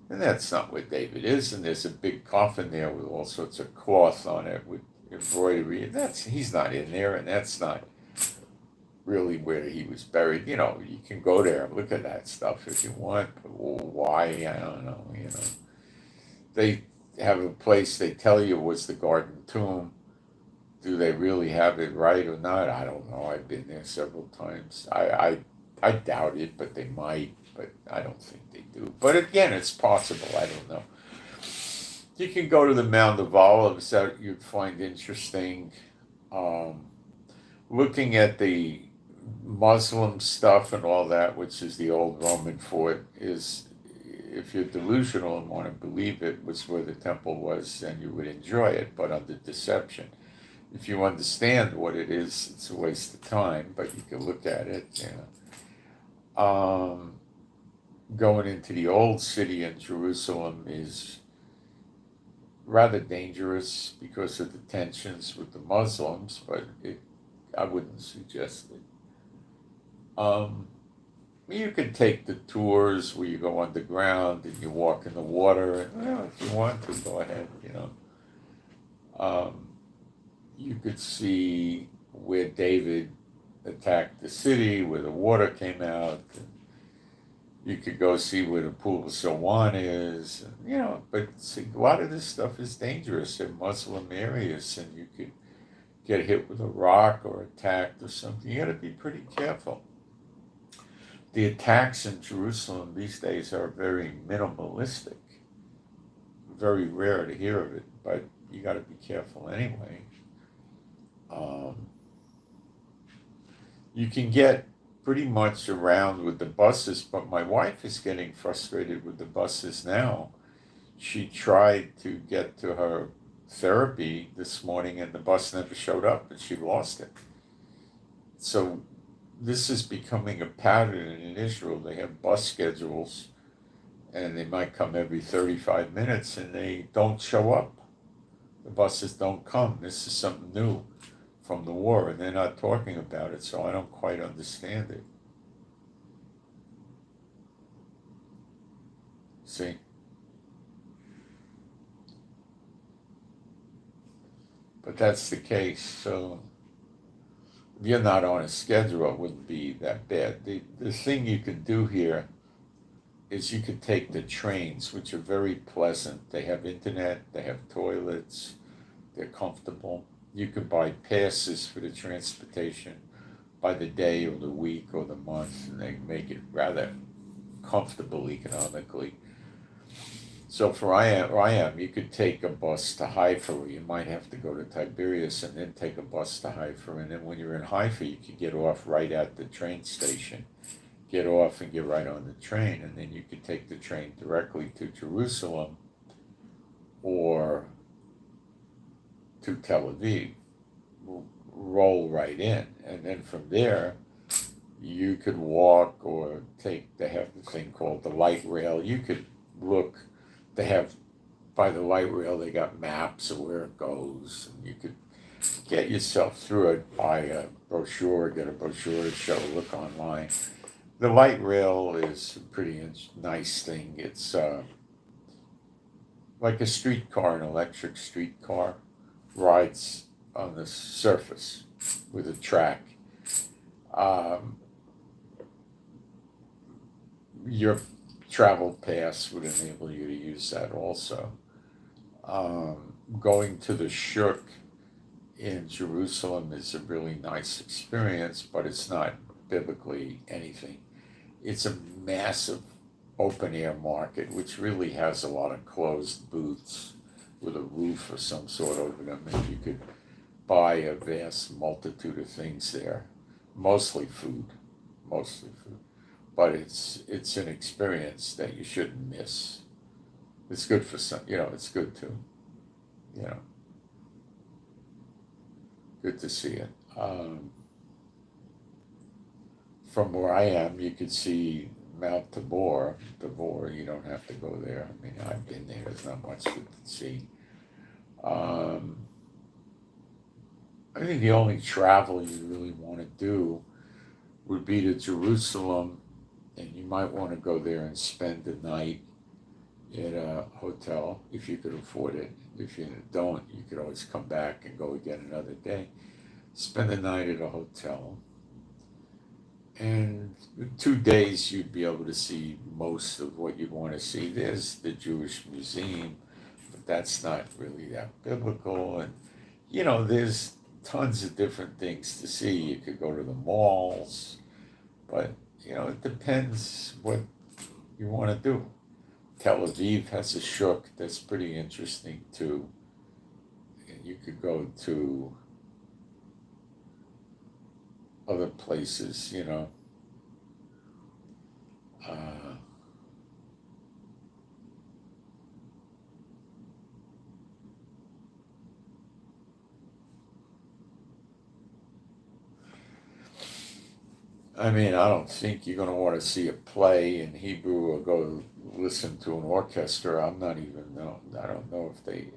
and that's not where David is, and there's a big coffin there with all sorts of cloth on it with embroidery, and he's not in there, and that's not really where he was buried. You can go there and look at that stuff if you want, but why? I don't know, They have a place they tell you was the Garden Tomb. Do they really have it right or not? I don't know. I've been there several times. I doubt it, but they might. But I don't think they do. But again, it's possible. I don't know. You can go to the Mount of Olives that you'd find interesting. Looking at the Muslim stuff and all that, which is the old Roman fort, is, if you're delusional and want to believe it was where the temple was, then you would enjoy it, but under deception. If you understand what it is, it's a waste of time, but you can look at it. Going into the old city in Jerusalem is rather dangerous because of the tensions with the Muslims, but I wouldn't suggest it. You could take the tours where you go underground and you walk in the water, and if you want to, go ahead, You could see where David attacked the city, where the water came out. And you could go see where the pool of Siloam is, but see, a lot of this stuff is dangerous in Muslim areas, and you could get hit with a rock or attacked or something. You got to be pretty careful. The attacks in Jerusalem these days are very minimalistic. Very rare to hear of it, but you got to be careful anyway. You can get pretty much around with the buses, but my wife is getting frustrated with the buses now. She tried to get to her therapy this morning, and the bus never showed up, and she lost it. So this is becoming a pattern in Israel. They have bus schedules, and they might come every 35 minutes, and they don't show up. The buses don't come. This is something new from the war, and they're not talking about it, so I don't quite understand it. See? But that's the case, so if you're not on a schedule, it wouldn't be that bad. The thing you could do here is you could take the trains, which are very pleasant. They have internet, they have toilets, they're comfortable. You can buy passes for the transportation by the day or the week or the month, and they make it rather comfortable economically. So where I am, you could take a bus to Haifa, or you might have to go to Tiberias and then take a bus to Haifa. And then when you're in Haifa, you could get off right at the train station get off and get right on the train, and then you could take the train directly to Jerusalem or to Tel Aviv, roll right in, and then from there you could walk or take. They have the thing called the light rail. You could look. They have by the light rail. They got maps of where it goes, and you could get yourself through it. Buy a brochure, get a brochure to show. Look online. The light rail is a pretty nice thing. It's like a streetcar, an electric streetcar, rides on the surface with a track. Um, your travel pass would enable you to use that also. Going to the Shuk in Jerusalem is a really nice experience, but it's not biblically anything. It's a massive open air market, which really has a lot of closed booths with a roof of some sort over them, and you could buy a vast multitude of things there, mostly food, but it's an experience that you shouldn't miss. It's good for some, it's good to, you know, good to see it. From where I am, you could see Mount Tabor. You don't have to go there. I mean, I've been there. There's not much to see. I think the only travel you really want to do would be to Jerusalem, and you might want to go there and spend the night at a hotel if you could afford it. If you don't, you could always come back and go again another day. Spend the night at a hotel. And in 2 days, you'd be able to see most of what you want to see. There's the Jewish Museum, but that's not really that biblical. And, there's tons of different things to see. You could go to the malls, but, it depends what you want to do. Tel Aviv has a shuk that's pretty interesting, too. And you could go to other places, I mean, I don't think you're going to want to see a play in Hebrew or go listen to an orchestra. I don't know if they,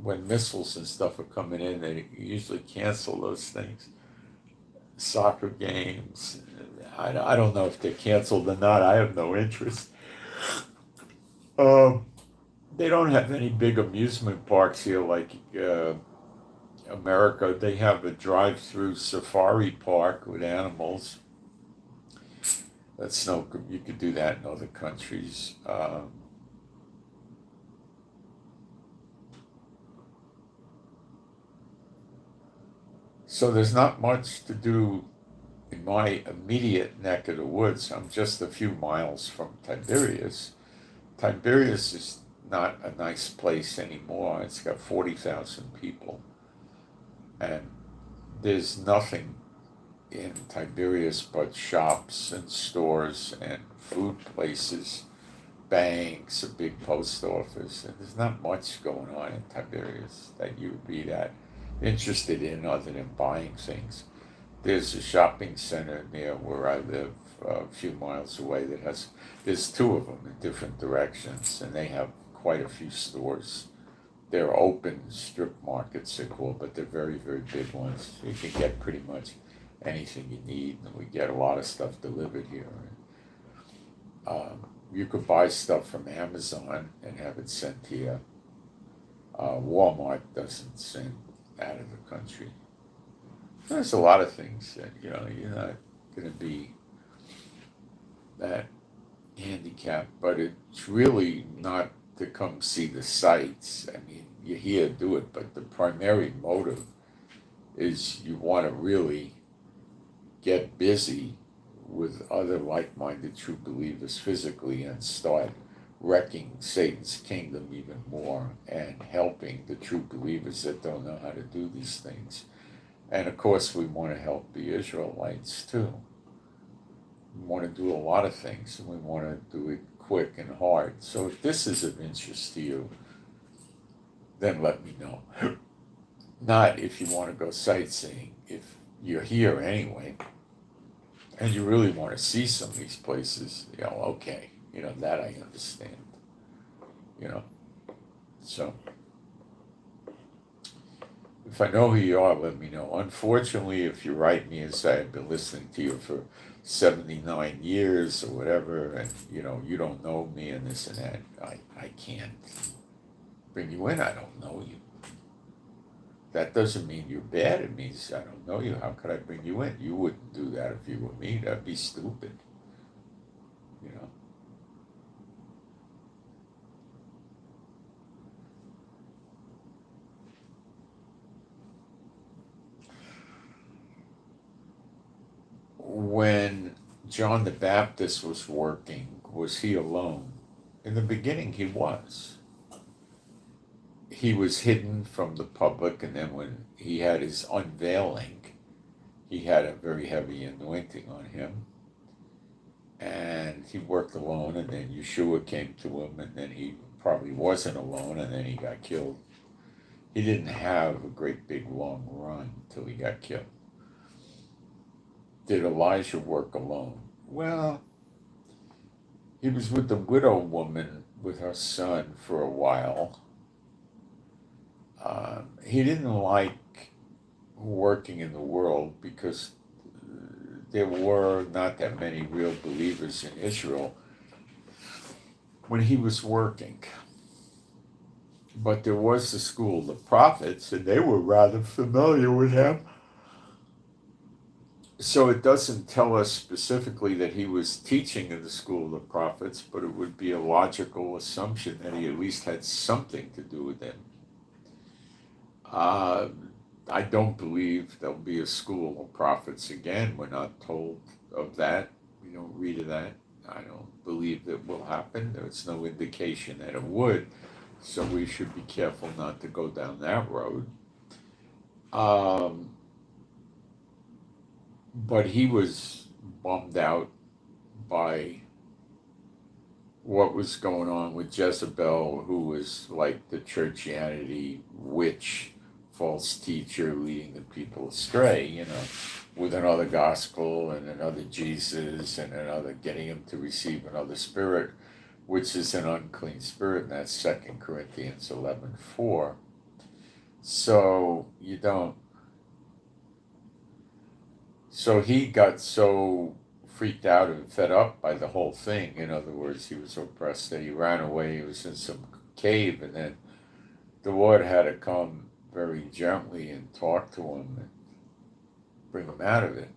when missiles and stuff are coming in, they usually cancel those things. Soccer games. I don't know if they're canceled or not. I have no interest. They don't have any big amusement parks here like America. They have a drive-through safari park with animals. You could do that in other countries. So there's not much to do in my immediate neck of the woods. I'm just a few miles from Tiberias. Tiberias is not a nice place anymore. It's got 40,000 people. And there's nothing in Tiberias but shops and stores and food places, banks, a big post office. And there's not much going on in Tiberias that you would be that interested in other than buying things. There's a shopping center near where I live, a few miles away, there's two of them in different directions, and they have quite a few stores. They're open strip markets, they're called, but they're very, very big ones. You can get pretty much anything you need, and we get a lot of stuff delivered here. You could buy stuff from Amazon and have it sent here. Walmart doesn't send out of the country. There's a lot of things that, you're not going to be that handicapped, but it's really not to come see the sights. I mean, you're here to do it, but the primary motive is you want to really get busy with other like-minded true believers physically and start wrecking Satan's kingdom even more and helping the true believers that don't know how to do these things. And of course we want to help the Israelites too. We want to do a lot of things, and we want to do it quick and hard. So if this is of interest to you, then let me know. Not if you want to go sightseeing. If you're here anyway, and you really want to see some of these places, okay, that I understand, So, if I know who you are, let me know. Unfortunately, if you write me and say I've been listening to you for 79 years or whatever, and you don't know me and this and that, I can't bring you in. I don't know you. That doesn't mean you're bad. It means I don't know you. How could I bring you in? You wouldn't do that if you were me. That'd be stupid. When John the Baptist was working, was he alone? In the beginning, he was. He was hidden from the public, and then when he had his unveiling, he had a very heavy anointing on him. And he worked alone, and then Yeshua came to him, and then he probably wasn't alone, and then he got killed. He didn't have a great big long run till he got killed. Did Elijah work alone? Well, he was with the widow woman with her son for a while. He didn't like working in the world because there were not that many real believers in Israel when he was working. But there was the school of the prophets, and they were rather familiar with him. So it doesn't tell us specifically that he was teaching in the school of the prophets, but it would be a logical assumption that he at least had something to do with them. I don't believe there'll be a school of prophets again. We're not told of that. We don't read of that. I don't believe that will happen. There's no indication that it would. So we should be careful not to go down that road. But he was bummed out by what was going on with Jezebel, who was like the churchianity witch, false teacher leading the people astray, with another gospel and another Jesus and another, getting him to receive another spirit, which is an unclean spirit, and that's 2 Corinthians 11:4. So you don't. So he got so freaked out and fed up by the whole thing. In other words, he was so oppressed that he ran away. He was in some cave, and then the Lord had to come very gently and talk to him and bring him out of it.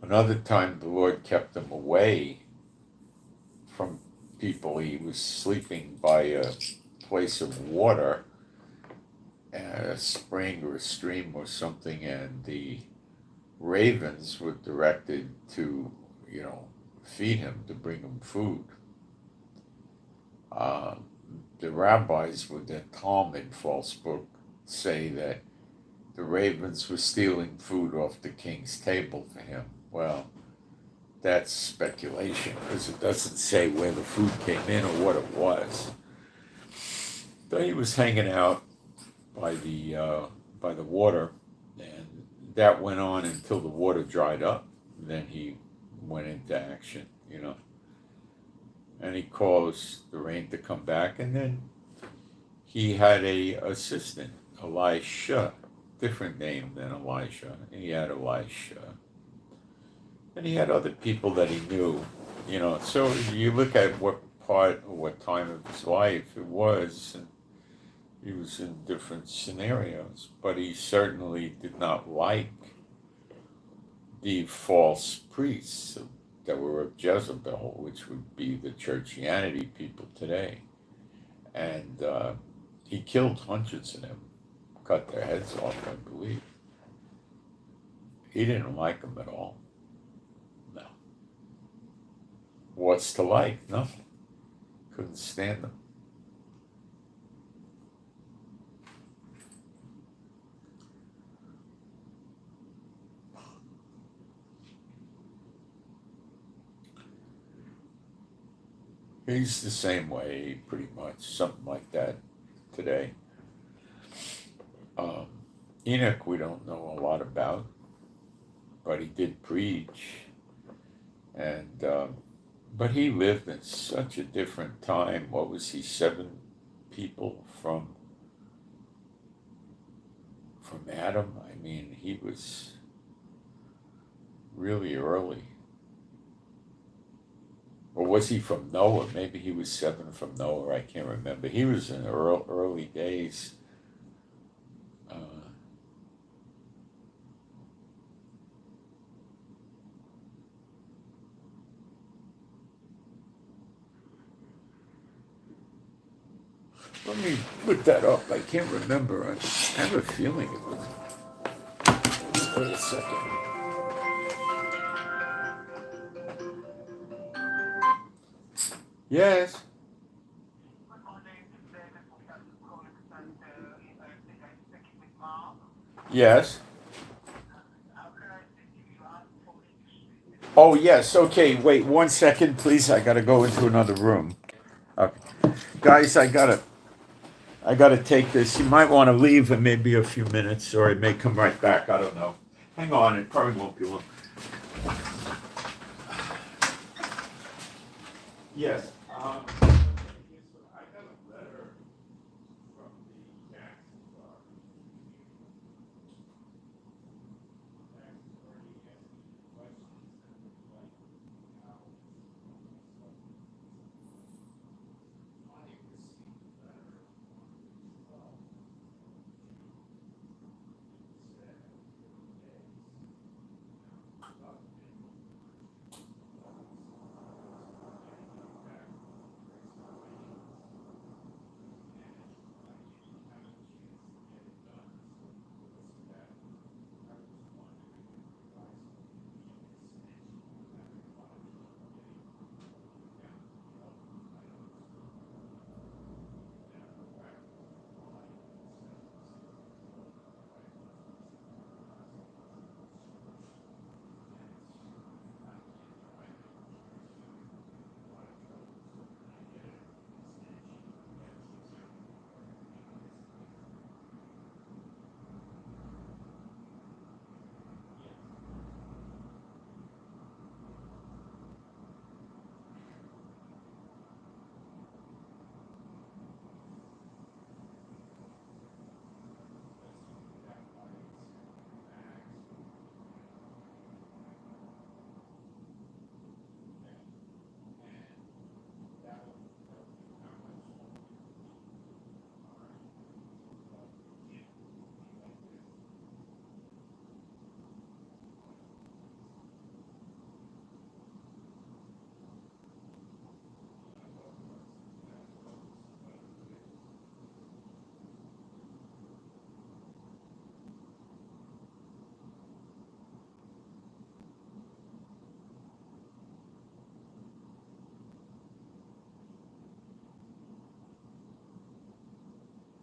Another time, the Lord kept him away from people. He was sleeping by a place of water, a spring or a stream or something, and the ravens were directed to, feed him, to bring him food. The rabbis with their Talmud false book say that the ravens were stealing food off the king's table for him. Well, that's speculation because it doesn't say where the food came in or what it was. But he was hanging out by the water, and that went on until the water dried up. Then he went into action, and he caused the rain to come back, and then he had a assistant, Elisha, different name than Elijah. He had Elisha, and he had other people that he knew, So you look at what part or what time of his life it was, and he was in different scenarios, but he certainly did not like the false priests that were of Jezebel, which would be the churchianity people today. And he killed hundreds of them, cut their heads off, I believe. He didn't like them at all. No. What's to like? Nothing. Couldn't stand them. He's the same way, pretty much, something like that today. Um, Enoch, we don't know a lot about, but he did preach, and but he lived in such a different time. What was he? 7 people from Adam. I mean, he was really early. Or was he from Noah? Maybe he was 7 from Noah. I can't remember. He was in the early days. Uh, Let me put that up. I can't remember. I have a feeling it was. Wait a second. Yes. Yes. Oh, yes. Okay. Wait 1 second, please. I gotta go into another room. Okay. Guys, I gotta take this. You might want to leave in maybe a few minutes, or it may come right back. I don't know. Hang on. It probably won't be long. Yes. I got a letter from the tax authority. Tax authority asked me questions like how I received a letter on 12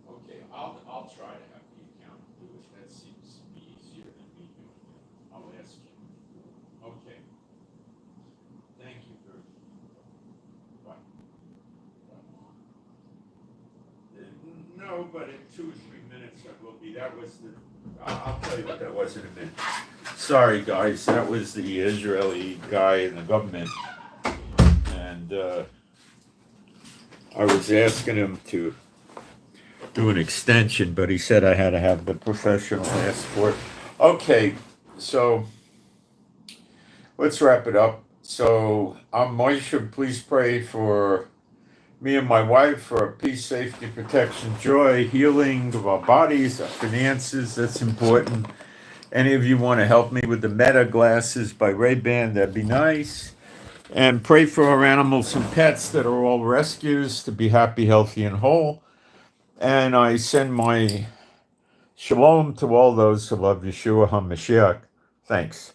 said okay, I'll try to have the accountant do it. That seems to be easier than me doing it. I'll ask you. Okay. Thank you very much. No, but in 2 or 3 minutes I will be. That was the. I'll tell you what that was in a minute. Sorry, guys. That was the Israeli guy in the government, and I was asking him to do an extension, but he said I had to have the professional passport. Okay, so let's wrap it up. So I'm Moshe. Please pray for me and my wife for peace, safety, protection, joy, healing of our bodies, our finances. That's important. Any of you want to help me with the Meta glasses by Ray-Ban, that'd be nice. And pray for our animals and pets that are all rescues to be happy, healthy, and whole. And I send my shalom to all those who love Yeshua HaMashiach. Thanks.